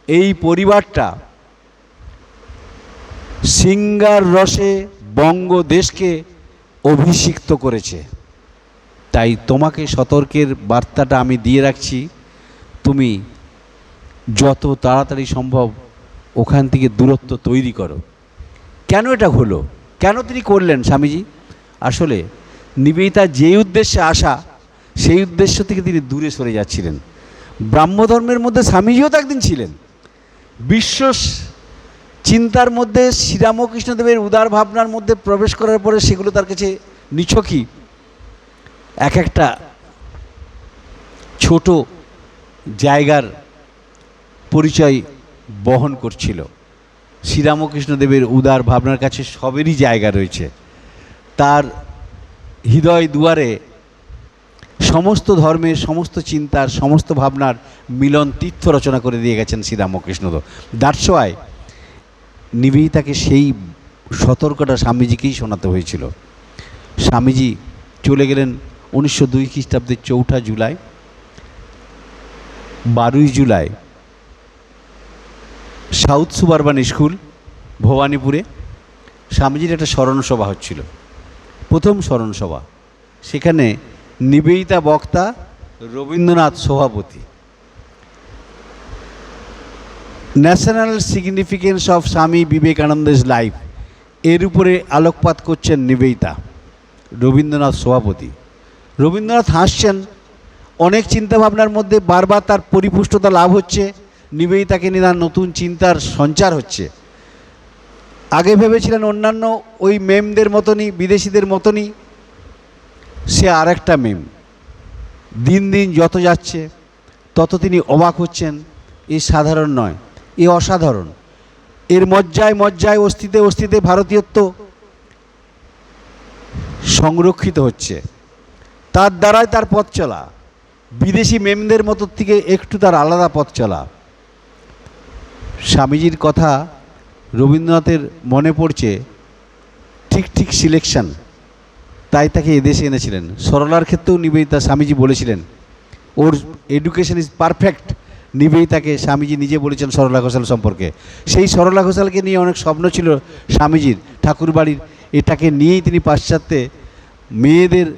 এই পরিবারটা সিঙ্গার রসে বঙ্গদেশকে অভিষিক্ত করেছে, তাই তোমাকে সতর্কের বার্তাটা আমি দিয়ে রাখছি, তুমি যত তাড়াতাড়ি সম্ভব ওখান থেকে দূরত্ব তৈরি করো। কেন এটা হলো, কেন তিনি করলেন স্বামীজি? আসলে নিবেদিতা যেই উদ্দেশ্যে আসা, সেই উদ্দেশ্য থেকে তিনি দূরে সরে যাচ্ছিলেন। ব্রাহ্মধর্মের মধ্যে স্বামীজিও তো একদিন ছিলেন। বিশ্ব চিন্তার মধ্যে শ্রীরামকৃষ্ণদেবের উদার ভাবনার মধ্যে প্রবেশ করার পরে সেগুলো তার কাছে নিছকই এক একটা ছোট জায়গার পরিচয় বহন করছিল। শ্রীরামকৃষ্ণদেবের উদার ভাবনার কাছে সবেরই জায়গা রয়েছে। তার হৃদয় দুয়ারে সমস্ত ধর্মের, সমস্ত চিন্তার, সমস্ত ভাবনার মিলন তীর্থ রচনা করে দিয়ে গেছেন শ্রীরামকৃষ্ণদেব। দ্যাটস ওয়াই নিবেদিতাকে সেই সতর্কটা স্বামীজিকেই শোনাতে হয়েছিল। স্বামীজি চলে গেলেন 1902 খ্রিস্টাব্দের 4 জুলাই। 12 জুলাই সাউথ সুবারবান স্কুল ভবানীপুরে স্বামীজির একটা স্মরণসভা হচ্ছিল, প্রথম স্মরণসভা। সেখানে নিবেদিতা বক্তা, রবীন্দ্রনাথ সভাপতি। ন্যাশনাল সিগনিফিকেন্স অফ স্বামী বিবেকানন্দের লাইফ, এর উপরে আলোকপাত করছেন নিবেদিতা, রবীন্দ্রনাথ সভাপতি। রবীন্দ্রনাথ হাসছেন, অনেক চিন্তাভাবনার মধ্যে বারবার তার পরিপুষ্টতা লাভ হচ্ছে, নিবেদিতাকে নিয়ে নতুন চিন্তার সঞ্চার হচ্ছে। আগে ভেবেছিলেন অন্যান্য ওই মেমদের মতনই, বিদেশিদের মতনই, সে আর একটা মেম। দিন দিন যত যাচ্ছে তত তিনি অবাক হচ্ছেন, এ সাধারণ নয়, এ অসাধারণ। এর মজ্জায় মজ্জায়, অস্তিতে অস্তিতে ভারতীয়ত্ব সংরক্ষিত হচ্ছে, তার দ্বারাই তার পথ চলা। বিদেশি মেমদের মতো থেকে একটু তার আলাদা পথ চলা। স্বামীজির কথা রবীন্দ্রনাথের মনে পড়ছে, ঠিক ঠিক সিলেকশন, তাই তাকে এদেশে এনেছিলেন। সরলার ক্ষেত্রেও নিবেদিতা, স্বামীজি বলেছিলেন ওর এডুকেশন ইজ পারফেক্ট। নিবেদিতাকে স্বামীজি নিজে বলেছেন সরলা ঘোষাল সম্পর্কে। সেই সরলা ঘোষালকে নিয়ে অনেক স্বপ্ন ছিল স্বামীজির, ঠাকুরবাড়ির। এটাকে নিয়েই তিনি পাশ্চাত্যে মেয়েদের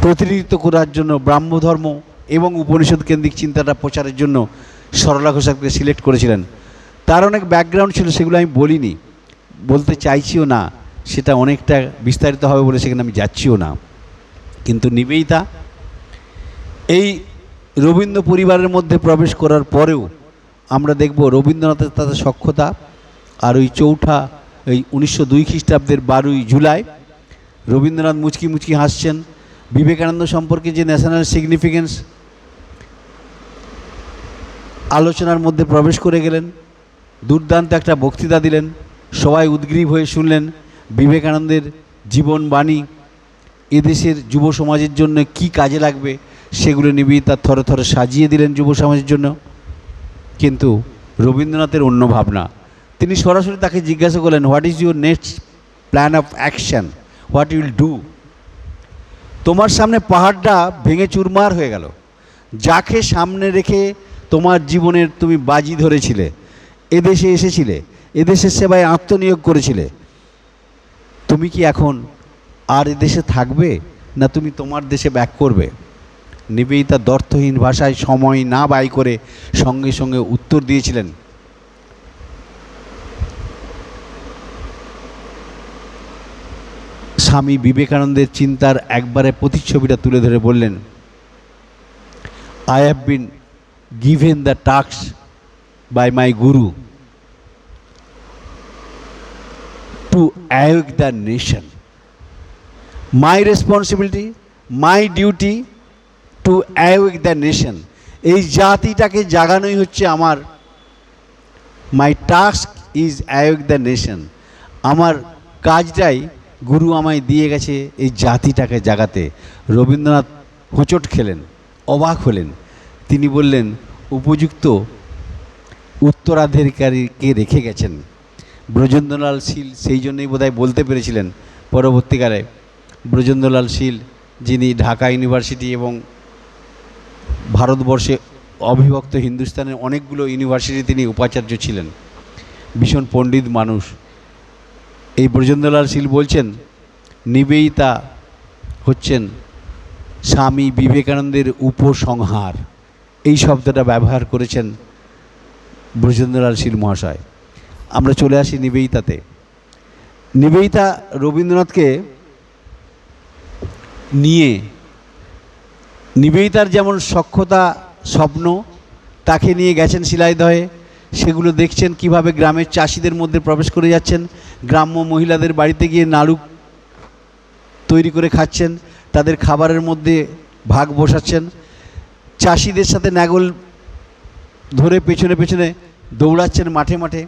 প্রতিনিধিত্ব করার জন্য, ব্রাহ্মধর্ম এবং উপনিষদ কেন্দ্রিক চিন্তাটা প্রচারের জন্য সরলা ঘোষালকে সিলেক্ট করেছিলেন। তার অনেক ব্যাকগ্রাউন্ড ছিল, সেগুলো আমি বলিনি, বলতে চাইছিও না, সেটা অনেকটা বিস্তারিত হবে বলে সেখানে আমি যাচ্ছিও না। কিন্তু নিবেদিতা এই রবীন্দ্র পরিবারের মধ্যে প্রবেশ করার পরেও আমরা দেখব রবীন্দ্রনাথের তাদের সখ্যতা। আর ওই 1902 খ্রিস্টাব্দের 12 জুলাই রবীন্দ্রনাথ মুচকি মুচকি হাসছেন। বিবেকানন্দ সম্পর্কে যে ন্যাশনাল সিগনিফিকেন্স আলোচনার মধ্যে প্রবেশ করে গেলেন, দুর্দান্ত একটা বক্তৃতা দিলেন, সবাই উদ্গ্রীব হয়ে শুনলেন। বিবেকানন্দের জীবনবাণী এদেশের যুব সমাজের জন্য কি কাজে লাগবে সেগুলো নিবেদিতা থরে থরে সাজিয়ে দিলেন যুব সমাজের জন্য। কিন্তু রবীন্দ্রনাথের অন্য ভাবনা। তিনি সরাসরি তাকে জিজ্ঞাসা করলেন, what is your next plan of action, what you will do. তোমার সামনে পাহাড়টা ভেঙে চুরমার হয়ে গেল, যাকে সামনে রেখে তোমার জীবনের তুমি বাজি ধরেছিলে, এদেশে এসেছিলে, এদেশের সেবায় আত্মনিয়োগ করেছিলে, তুমি কি এখন আর এদেশে থাকবে, না তুমি তোমার দেশে ব্যাক করবে? নিবেদিতা দ্ব্যর্থহীন ভাষায় সময় না ব্যয় করে সঙ্গে সঙ্গে উত্তর দিয়েছিলেন, স্বামী বিবেকানন্দের চিন্তার একবারে প্রতিচ্ছবিটা তুলে ধরে বললেন, I have been given the task by my Guru to awake the nation. My responsibility, my duty to awake the nation. এই জাতিটাকে জাগানোই হচ্ছে আমার, my task is awake the nation. আমার কাজটাই গুরু আমায় দিয়ে গেছে এই জাতিটাকে জাগাতে। রবীন্দ্রনাথ হোঁচট খেলেন, অবাক হলেন। তিনি বললেন, উপযুক্ত উত্তরাধিকারীকে রেখে গেছেন। ব্রজেন্দ্রলাল শীল সেই জন্যই বোধহয় বলতে পেরেছিলেন পরবর্তীকালে। ব্রজেন্দ্রলাল শীল, যিনি ঢাকা ইউনিভার্সিটি এবং ভারতবর্ষে অবিভক্ত হিন্দুস্তানের অনেকগুলো ইউনিভার্সিটি তিনি উপাচার্য ছিলেন, ভীষণ পণ্ডিত মানুষ। এই ব্রজেন্দ্রলাল শীল বলছেন, নিবেদিতা হচ্ছেন স্বামী বিবেকানন্দের উপসংহার, এই শব্দটা ব্যবহার করেছেন ব্রজেন্দ্রলাল শীল মহাশয়। আমরা চলে আসি নিবেদিতাতে। নিবেদিতা রবীন্দ্রনাথকে নিয়ে, নিবেদিতার যেমন সখ্যতা স্বপ্ন, তাকে নিয়ে গেছেন শিলাইদহে, সেগুলো দেখছেন কিভাবে গ্রামের চাষিদের মধ্যে প্রবেশ করে যাচ্ছেন, গ্রাম্য মহিলাদের বাড়িতে গিয়ে নাড়ু তৈরি করে খাচ্ছেন, তাদের খাবারের মধ্যে ভাগ বসাচ্ছেন, চাষিদের সাথে নাঙল ধরে পেছনে পেছনে দৌড়াচ্ছেন মাঠে মাঠে,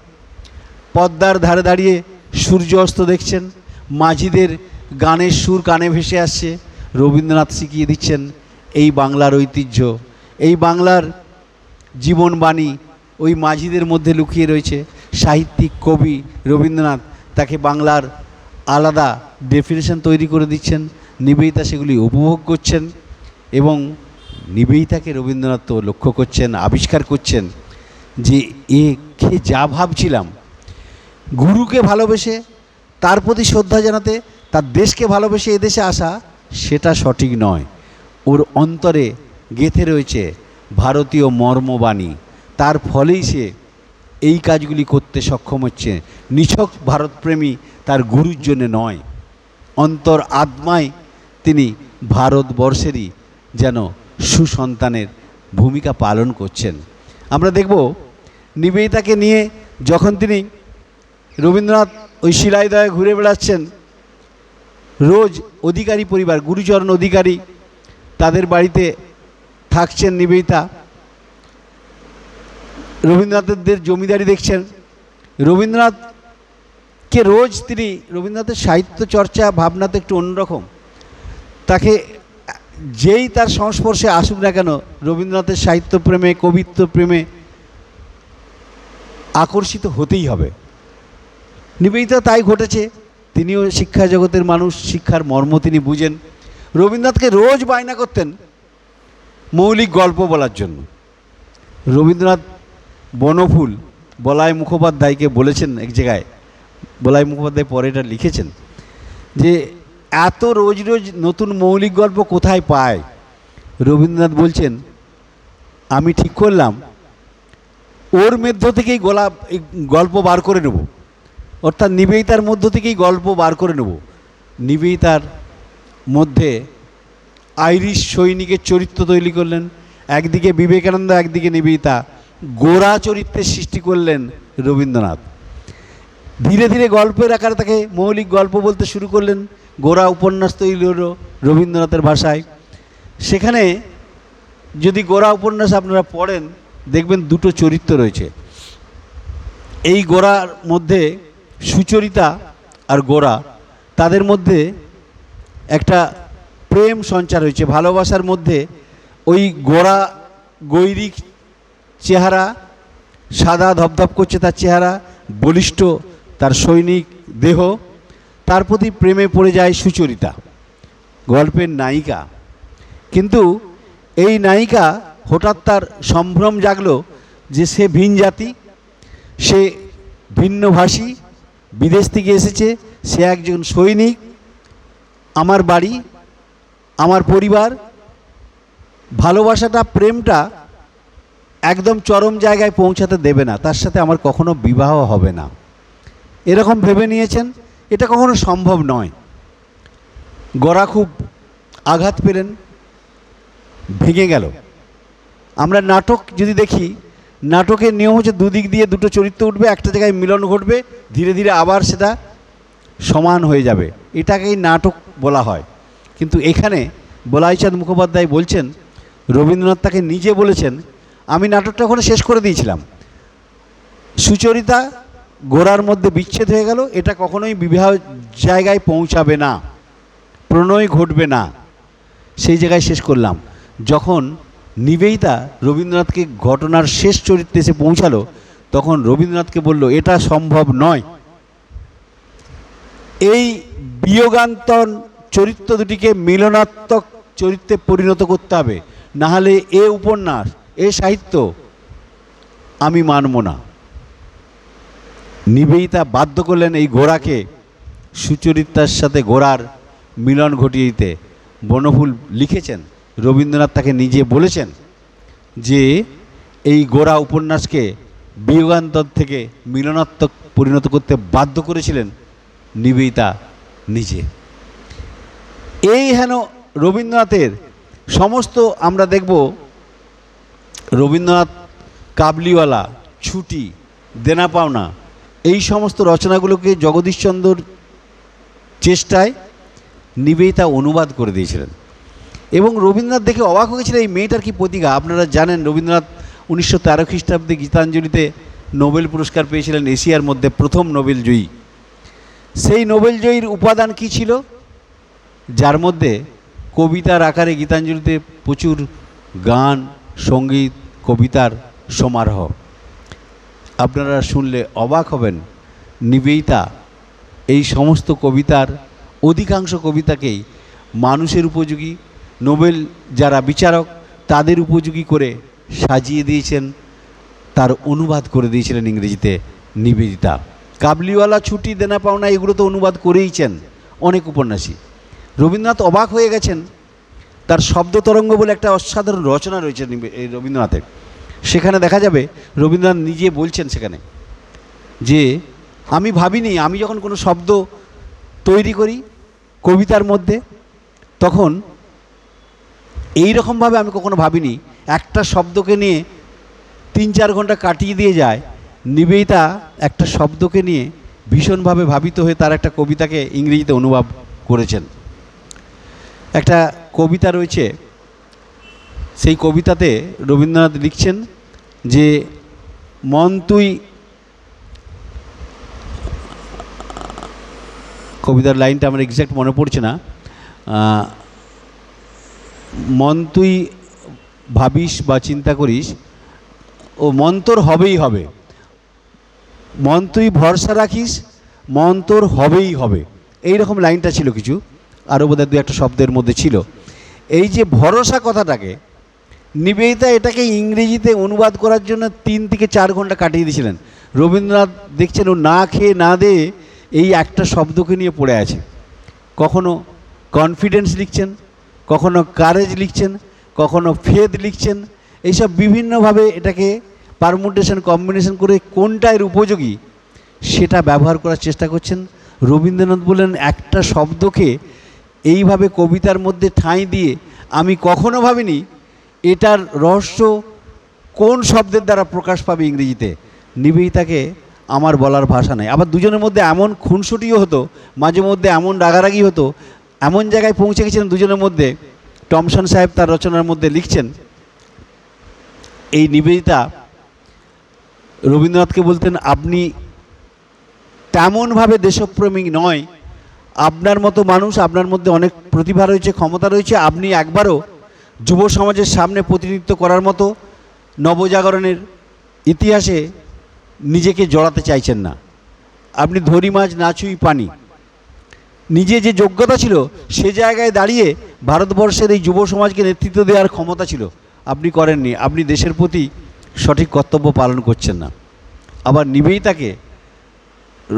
পদ্মার ধারে দাঁড়িয়ে সূর্য অস্ত দেখছেন, মাঝিদের গানের সুর কানে ভেসে আসছে। রবীন্দ্রনাথ শিখিয়ে দিচ্ছেন এই বাংলার ঐতিহ্য, এই বাংলার জীবনবাণী ওই মাঝিদের মধ্যে লুকিয়ে রয়েছে। সাহিত্যিক কবি রবীন্দ্রনাথ তাকে বাংলার আলাদা ডেফিনেশন তৈরি করে দিচ্ছেন, নিবেদিতা সেগুলি উপভোগ করছেন এবং নিবেদিতাকে রবীন্দ্রনাথ তো লক্ষ্য করছেন, আবিষ্কার করছেন যে একে যা ভাবছিলাম, গুরুকে ভালোবেসে তার প্রতি শ্রদ্ধা জানাতে, তার দেশকে ভালোবেসে এদেশে আসা, সেটা সঠিক নয়। ওর অন্তরে গেঁথে রয়েছে ভারতীয় মর্মবাণী, তার ফলেই সে এই কাজগুলি করতে সক্ষম হচ্ছে। নিছক ভারতপ্রেমী তার গুরুর জন্যে নয়, অন্তর আত্মায় তিনি ভারতবর্ষেরই যেন সুসন্তানের ভূমিকা পালন করছেন। আমরা দেখব নিবেদিতাকে নিয়ে যখন তিনি রবীন্দ্রনাথ ওই শিলাইদহে ঘুরে বেড়াচ্ছেন, রোজ অধিকারী পরিবার, গুরুচরণ অধিকারী তাদের বাড়িতে থাকছেন নিবেদিতা, রবীন্দ্রনাথের জমিদারি দেখছেন। রবীন্দ্রনাথকে রোজ তিনি, রবীন্দ্রনাথের সাহিত্য চর্চা ভাবনা তো একটু অন্যরকম, তাকে যেই তার সংস্পর্শে আসুক না কেন রবীন্দ্রনাথের সাহিত্য প্রেমে, কবিত্ব প্রেমে আকর্ষিত হতেই হবে। নিবেদিতা তাই ঘটেছে। তিনিও শিক্ষা জগতের মানুষ, শিক্ষার মর্ম তিনি বুঝেন। রবীন্দ্রনাথকে রোজ বায়না করতেন মৌলিক গল্প বলার জন্য। রবীন্দ্রনাথ বনফুল বলাই মুখোপাধ্যায়কে বলেছেন এক জায়গায়, বলাই মুখোপাধ্যায় পরে এটা লিখেছেন, যে এত রোজ রোজ নতুন মৌলিক গল্প কোথায় পায়? রবীন্দ্রনাথ বলছেন, আমি ঠিক করলাম ওর মধ্য থেকেই গল্প বার করে নেব, অর্থাৎ নিবেদিতার মধ্য থেকেই গল্প বার করে নেব। নিবেদিতার মধ্যে আইরিশ সৈনিকের চরিত্র তৈরি করলেন, একদিকে বিবেকানন্দ, একদিকে নিবেদিতা, গোরা চরিত্রের সৃষ্টি করলেন রবীন্দ্রনাথ। ধীরে ধীরে গল্পের আকারে তাকে মৌলিক গল্প বলতে শুরু করলেন। গোরা উপন্যাস তৈরি হলো রবীন্দ্রনাথের ভাষায়। সেখানে যদি গোরা উপন্যাস আপনারা পড়েন, দেখবেন দুটো চরিত্র রয়েছে। এই গোরার মধ্যে সুচরিতা আর গোরা, তাদের মধ্যে একটা প্রেম সঞ্চার হয়েছে, ভালোবাসার মধ্যে। ওই গোরা গৈরিক চেহারা, সাদা ধপধপ করছে তার চেহারা, বলিষ্ঠ তার সৈনিক দেহ, তার প্রতি প্রেমে পড়ে যায় সুচরিতা, গল্পের নায়িকা। কিন্তু এই নায়িকা হঠাৎ তার সম্ভ্রম জাগলো যে সে ভিন জাতি, সে ভিন্নভাষী, বিদেশ থেকে এসেছে, সে একজন সৈনিক, আমার বাড়ি, আমার পরিবার, ভালোবাসাটা, প্রেমটা একদম চরম জায়গায় পৌঁছাতে দেবে না, তার সাথে আমার কখনো বিবাহ হবে না, এরকম ভেবে নিয়েছেন। এটা কখনো সম্ভব নয়। গোরা খুব আঘাত পেলেন, ভেঙে গেল। আমরা নাটক যদি দেখি, নাটকের নিয়ম হচ্ছে দুদিক দিয়ে দুটো চরিত্র উঠবে, একটা জায়গায় মিলন ঘটবে, ধীরে ধীরে আবার সেটা সমান হয়ে যাবে, এটাকেই নাটক বলা হয়। কিন্তু এখানে বলাইচাঁদ মুখোপাধ্যায় বলছেন, রবীন্দ্রনাথ তাকে নিজে বলেছেন, আমি নাটকটা ওখানে শেষ করে দিয়েছিলাম, সুচরিতা গোরার মধ্যে বিচ্ছেদ হয়ে গেল, এটা কখনোই বিবাহ জায়গায় পৌঁছাবে না, প্রণয় ঘটবে না, সেই জায়গায় শেষ করলাম। যখন নিবেদিতা রবীন্দ্রনাথকে ঘটনার শেষ চরিত্রে এসে পৌঁছালো, তখন রবীন্দ্রনাথকে বলল, এটা সম্ভব নয়, এই বিয়োগান্তর চরিত্র দুটিকে মিলনাত্মক চরিত্রে পরিণত করতে হবে, নাহলে এ উপন্যাস, এ সাহিত্য আমি মানব না। নিবেদিতা বাধ্য করলেন এই গোরাকে সুচরিতার সাথে গোরার মিলন ঘটিয়ে দিতে। বনফুল লিখেছেন, রবীন্দ্রনাথ তাকে নিজে বলেছেন যে এই গোরা উপন্যাসকে বিয়োগান্তর থেকে মিলনাত্মক পরিণত করতে বাধ্য করেছিলেন নিবেদিতা নিজে। এই হেন রবীন্দ্রনাথের সমস্ত আমরা দেখব, রবীন্দ্রনাথ কাবলিওয়ালা, ছুটি, দেনা পাওনা, এই সমস্ত রচনাগুলোকে জগদীশচন্দ্রর চেষ্টায় নিবেদিতা অনুবাদ করে দিয়েছিলেন। এবং রবীন্দ্রনাথ দেখে অবাক হয়েছিলেন, এই মেয়েটার কি প্রতিভা। আপনারা জানেন রবীন্দ্রনাথ 1913 খ্রিস্টাব্দে গীতাঞ্জলিতে নোবেল পুরস্কার পেয়েছিলেন, এশিয়ার মধ্যে প্রথম নোবেল জয়ী। সেই নোবেল জয়ীর উপাদান কি ছিল? যার মধ্যে কবিতার আকারে গীতাঞ্জলিতে প্রচুর গান, সঙ্গীত, কবিতার সমারোহ। আপনারা শুনলে অবাক হবেন, নিবেদিতা এই সমস্ত কবিতার অধিকাংশ কবিতাকেই মানুষের উপযোগী, নোবেল যারা বিচারক তাদের উপযোগী করে সাজিয়ে দিয়েছেন, তার অনুবাদ করে দিয়েছিলেন ইংরেজিতে নিবেদিতা। কাবলিওয়ালা, ছুটি, দেনা পাওনা এগুলো তো অনুবাদ করেইছেন অনেক উপন্যাসী। রবীন্দ্রনাথ অবাক হয়ে গেছেন, তার শব্দ তরঙ্গ বলে একটা অসাধারণ রচনা রয়েছে এই রবীন্দ্রনাথের। সেখানে দেখা যাবে রবীন্দ্রনাথ নিজে বলছেন সেখানে যে আমি ভাবিনি, আমি যখন কোনো শব্দ তৈরি করি কবিতার মধ্যে, তখন এই রকমভাবে আমি কখনো ভাবিনি, একটা শব্দকে নিয়ে 3-4 ঘন্টা কাটিয়ে দিয়ে যায়। নিবেদিতা একটা শব্দকে নিয়ে ভীষণভাবে ভাবিত হয়ে তার একটা কবিতাকে ইংরেজিতে অনুবাদ করেছেন। একটা কবিতা রয়েছে, সেই কবিতাতে রবীন্দ্রনাথ লিখছেন যে মন তুই, কবিতার লাইনটা আমার এক্স্যাক্ট মনে পড়ছে না, মন তুই ভাবিস বা চিন্তা করিস, ও মন তোর হবেই হবে, মন তুই ভরসা রাখিস, মন তোর হবেই হবে, এই রকম লাইনটা ছিল কিছু, আরও বোধহয় 2-1 শব্দের মধ্যে ছিল। এই যে ভরসা কথাটাকে নিবেদিতা এটাকে ইংরেজিতে অনুবাদ করার জন্য 3 থেকে 4 ঘন্টা কাটিয়ে দিয়েছিলেন। রবীন্দ্রনাথ দেখছেন ও না খেয়ে না দিয়ে এই একটা শব্দকে নিয়ে পড়ে আছে। কখনো কনফিডেন্স লিখছেন, কখনো কারেজ লিখছেন, কখনো ফেদ লিখছেন, এইসব বিভিন্নভাবে এটাকে পারমুটেশন কম্বিনেশন করে কোনটা এর উপযোগী সেটা ব্যবহার করার চেষ্টা করছেন। রবীন্দ্রনাথ বলেন, একটা শব্দকে এইভাবে কবিতার মধ্যে ঠাঁই দিয়ে আমি কখনো ভাবিনি এটার রহস্য কোন শব্দের দ্বারা প্রকাশ পাবে ইংরেজিতে। নিবেদিতাকে আমার বলার ভাষা নেই। আবার দুজনের মধ্যে এমন খুনসুটিও হতো, মাঝে মধ্যে এমন রাগারাগি হতো, এমন জায়গায় পৌঁছে গেছিলেন দুজনের মধ্যে। টমসন সাহেব তার রচনার মধ্যে লিখছেন, এই নিবেদিতা রবীন্দ্রনাথকে বলতেন, আপনি তেমনভাবে দেশপ্রেমিক নয়, আপনার মতো মানুষ, আপনার মধ্যে অনেক প্রতিভা রয়েছে, ক্ষমতা রয়েছে, আপনি একবারও যুব সমাজের সামনে প্রতিনিধিত্ব করার মতো নবজাগরণের ইতিহাসে নিজেকে জড়াতে চাইছেন না। আপনি ধরি মাছ না ছুঁই পানি, নিজে যে যোগ্যতা ছিল সে জায়গায় দাঁড়িয়ে ভারতবর্ষের এই যুব সমাজকে নেতৃত্ব দেওয়ার ক্ষমতা ছিল, আপনি করেননি। আপনি দেশের প্রতি সঠিক কর্তব্য পালন করছেন না। আবার নিবেদিতাকে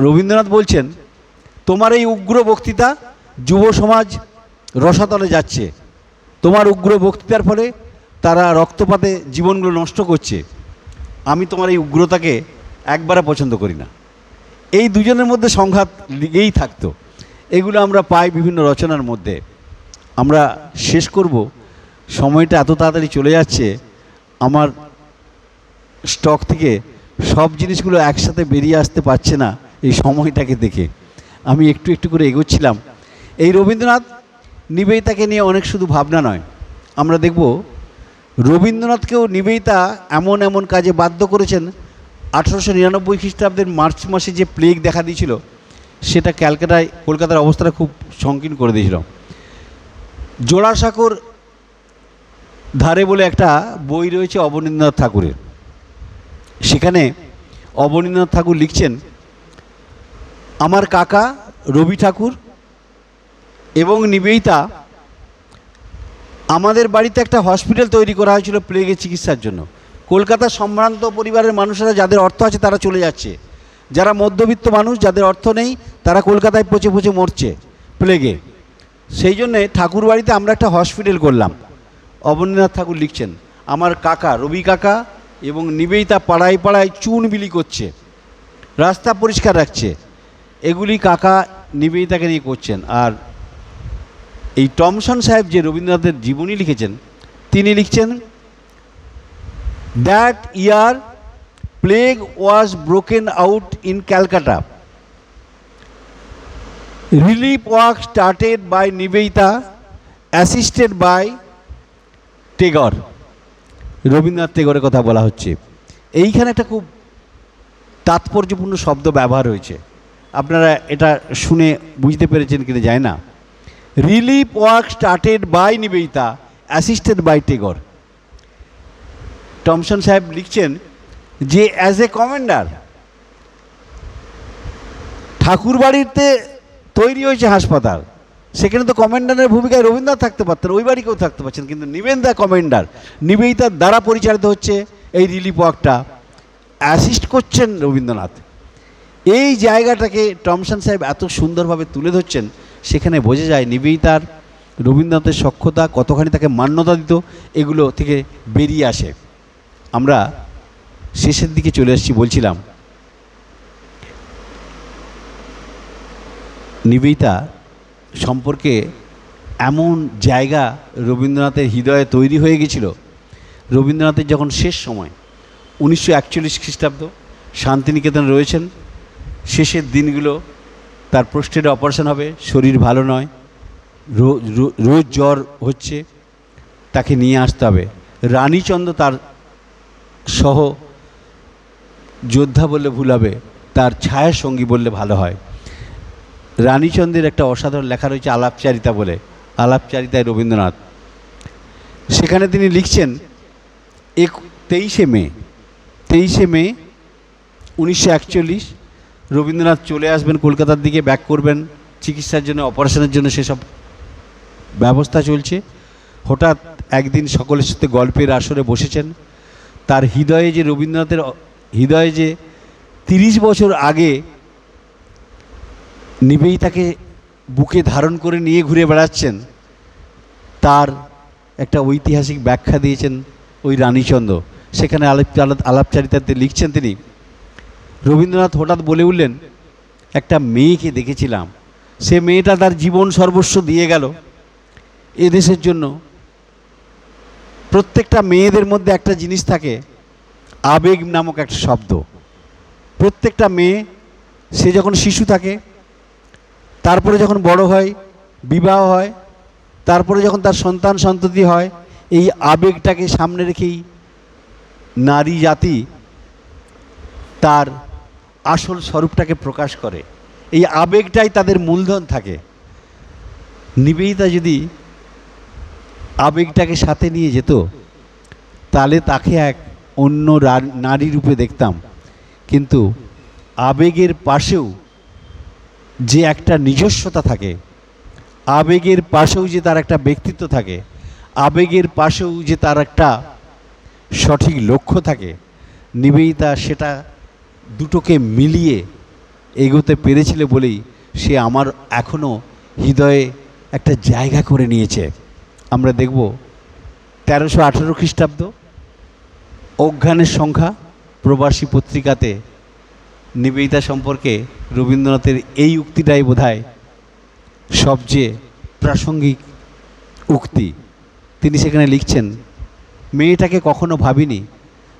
রবীন্দ্রনাথ বলছেন, তোমার এই উগ্র বক্তৃতা যুব সমাজ রসাতলে যাচ্ছে, তোমার উগ্র বক্তৃতার ফলে তারা রক্তপাতে জীবনগুলো নষ্ট করছে, আমি তোমার এই উগ্রতাকে একবারে পছন্দ করি না। এই দুজনের মধ্যে সংঘাত লেগেই থাকতো। এগুলো আমরা পাই বিভিন্ন রচনার মধ্যে। আমরা শেষ করব, সময়টা এত তাড়াতাড়ি চলে যাচ্ছে, আমার স্টক থেকে সব জিনিসগুলো একসাথে বেরিয়ে আসতে পারছে না এই সময়টাকে দেখে। আমি একটু একটু করে এগোচ্ছিলাম। এই রবীন্দ্রনাথ নিবেদিতাকে নিয়ে অনেক শুধু ভাবনা নয়, আমরা দেখব রবীন্দ্রনাথকেও নিবেদিতা এমন এমন কাজে বাধ্য করেছেন। 1899 খ্রিস্টাব্দের মার্চ মাসে যে প্লেগ দেখা দিয়েছিল, সেটা কলকাতার অবস্থাটা খুব সংকীর্ণ করে দিয়েছিল। জোড়াসাঁকোর ধারে বলে একটা বই রয়েছে অবনীন্দ্রনাথ ঠাকুরের। সেখানে অবনীন্দ্রনাথ ঠাকুর লিখছেন, আমার কাকা রবি ঠাকুর এবং নিবেদিতা, আমাদের বাড়িতে একটা হসপিটাল তৈরি করা হয়েছিল প্লেগের চিকিৎসার জন্য। কলকাতার সম্ভ্রান্ত পরিবারের মানুষেরা, যাদের অর্থ আছে তারা চলে যাচ্ছে, যারা মধ্যবিত্ত মানুষ, যাদের অর্থ নেই, তারা কলকাতায় পচে পচে মরছে প্লেগে। সেই জন্যে ঠাকুর বাড়িতে আমরা একটা হসপিটাল করলাম। অবনীন্দ্রনাথ ঠাকুর লিখছেন, আমার কাকা রবি কাকা এবং নিবেদিতা পাড়ায় পাড়ায় চুন বিলি করছে, রাস্তা পরিষ্কার রাখছে, এগুলি কাকা নিবেদিতাকে নিয়ে করছেন। আর এই টমসন সাহেব যে রবীন্দ্রনাথের জীবনী লিখেছেন, তিনি লিখছেন, that year plague was broken out in Calcutta, relief work started by Nivedita, assisted by Tagore. Rabindranath টেগরের কথা বলা হচ্ছে। এইখানে একটা খুব তাৎপর্যপূর্ণ শব্দ ব্যবহার হয়েছে, আপনারা এটা শুনে বুঝতে পেরেছেন কিনা যায় না। Relief work started by Nivedita, assisted by Tagore. Thomson সাহেব লিখছেন যে অ্যাজ এ কমান্ডার, ঠাকুর বাড়িতে তৈরি হয়েছে হাসপাতাল, সেখানে তো কমান্ডারের ভূমিকায় রবীন্দ্রনাথ থাকতে পারতেন, ওই বাড়ি কেউ থাকতে পারছেন, কিন্তু নিবেদিতা কমান্ডার, নিবেদিতার দ্বারা পরিচালিত হচ্ছে এই রিলিফ ওয়ার্কটা, অ্যাসিস্ট করছেন রবীন্দ্রনাথ। এই জায়গাটাকে টমসন সাহেব এত সুন্দরভাবে তুলে ধরছেন, সেখানে বোঝা যায় নিবেদিতার রবীন্দ্রনাথের সক্ষতা কতখানি তাকে মান্যতা দিত, এগুলো থেকে বেরিয়ে আসে। আমরা শেষের দিকে চলে আসছি, বলছিলাম নিবেদিতা সম্পর্কে এমন জায়গা রবীন্দ্রনাথের হৃদয়ে তৈরি হয়ে গেছিল। রবীন্দ্রনাথের যখন শেষ সময় 1941 খ্রিস্টাব্দ, শান্তিনিকেতন রয়েছেন, শেষের দিনগুলো, তার প্রোস্টেটে অপারেশন হবে, শরীর ভালো নয়, রোজ জ্বর হচ্ছে, তাকে নিয়ে আসতে হবে। রানীচন্দ্র তার সহ যোদ্ধা বললে ভুল হবে, তার ছায়া সঙ্গী বললে ভালো হয়। রানীচন্দ্রের একটা অসাধারণ লেখা রয়েছে আলাপচারিতা বলে, আলাপচারিতায় রবীন্দ্রনাথ। সেখানে তিনি লিখছেন, 23শে মে 1941 রবীন্দ্রনাথ চলে আসবেন কলকাতার দিকে, ব্যাক করবেন চিকিৎসার জন্য, অপারেশনের জন্য, সেসব ব্যবস্থা চলছে। হঠাৎ একদিন সকলের সাথে গল্পের আসরে বসেছেন। তার হৃদয়ে যে রবীন্দ্রনাথের হৃদয়ে যে 30 বছর আগে নিবেদিতাকে বুকে ধারণ করে নিয়ে ঘুরে বেড়াচ্ছেন, তার একটা ঐতিহাসিক ব্যাখ্যা দিয়েছেন ওই রানীচন্দ্র। সেখানে আলাপচারিতাতে লিখছেন তিনি, রবীন্দ্রনাথ হঠাৎ বলে উঠলেন, একটা মেয়েকে দেখেছিলাম, সে মেয়েটা তার জীবন সর্বস্ব দিয়ে গেল এদেশের জন্য। প্রত্যেকটা মেয়েদের মধ্যে একটা জিনিস থাকে, আবেগ নামক একটা শব্দ। প্রত্যেকটা মেয়ে, সে যখন শিশু থাকে, তারপরে যখন বড় হয়, বিবাহ হয়, তারপরে যখন তার সন্তান সন্ততি হয়, এই আবেগটাকে সামনে রেখেই নারী জাতি তার আসল স্বরূপটাকে প্রকাশ করে। এই আবেগটাই তাদের মূলধন থাকে। নিবেদিতা যদি আবেগটাকে সাথে নিয়ে যেত, তাহলে তাকে এক অন্য নারী রূপে দেখতাম। কিন্তু আবেগের পাশেও যে একটা নিজস্বতা থাকে, আবেগের পাশেও যে তার একটা ব্যক্তিত্ব থাকে, আবেগের পাশেও যে তার একটা সঠিক লক্ষ্য থাকে, নিবেদিতা সেটা দুটোকে মিলিয়ে এগোতে পেরেছিল বলেই সে আমার এখনও হৃদয়ে একটা জায়গা করে নিয়েছে। আমরা দেখব 1318 খ্রিস্টাব্দ অজ্ঞানের সংখ্যা প্রবাসী পত্রিকাতে নিবেদিতা সম্পর্কে রবীন্দ্রনাথের এই উক্তিটাই বোধহয় সবচেয়ে প্রাসঙ্গিক উক্তি। তিনি সেখানে লিখছেন, মেয়েটাকে কখনো ভাবিনি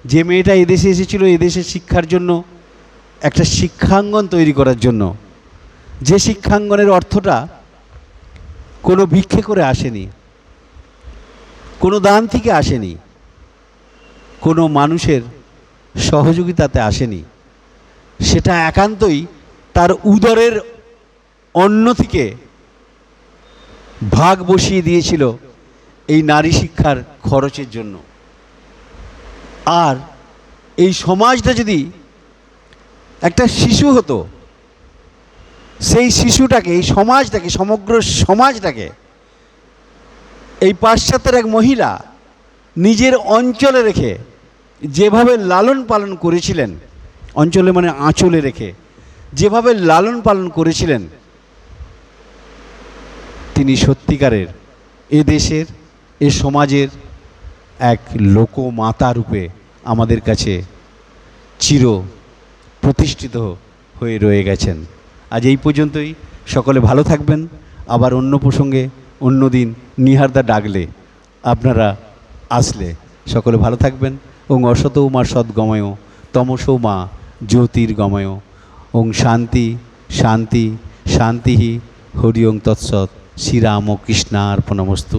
যে মেয়েটা এদেশে এসেছিল এদেশের শিক্ষার জন্য, একটা শিক্ষাঙ্গন তৈরি করার জন্য, যে শিক্ষাঙ্গনের অর্থটা কোনো ভিক্ষে করে আসেনি, কোনো দান থেকে আসেনি, কোনো মানুষের সহযোগিতাতে আসেনি, সেটা একান্তই তার উদরের অন্ন থেকে ভাগ বসিয়ে দিয়েছিল এই নারী শিক্ষার খরচের জন্য। আর এই সমাজটা যদি একটা শিশু হতো, সেই শিশুটাকে, এই সমাজটাকে, সমগ্র সমাজটাকে এই পাশ্চাত্যের এক মহিলা নিজের অঞ্চলে রেখে যেভাবে লালন পালন করেছিলেন, অঞ্চলে মানে আঁচলে রেখে যেভাবে লালন পালন করেছিলেন, তিনি সত্যিকারের এ দেশের, এ সমাজের এক লোকমাতা রূপে আমাদের কাছে চির প্রতিষ্ঠিত হয়ে রয়ে গেছেন। আজ এই পর্যন্তই। সকলে ভালো থাকবেন। আবার অন্য প্রসঙ্গে অন্য দিন নিহারদা ডাকলে আপনারা আসলে সকলে ভালো থাকবেন। ওং অসতৌ মা সদ্গময় তমসৌ মা জ্যোতির্গময়। ওং শান্তি শান্তি শান্তি হরি ওং তৎসৎ। শ্রীরামকৃষ্ণার্পণমস্তু।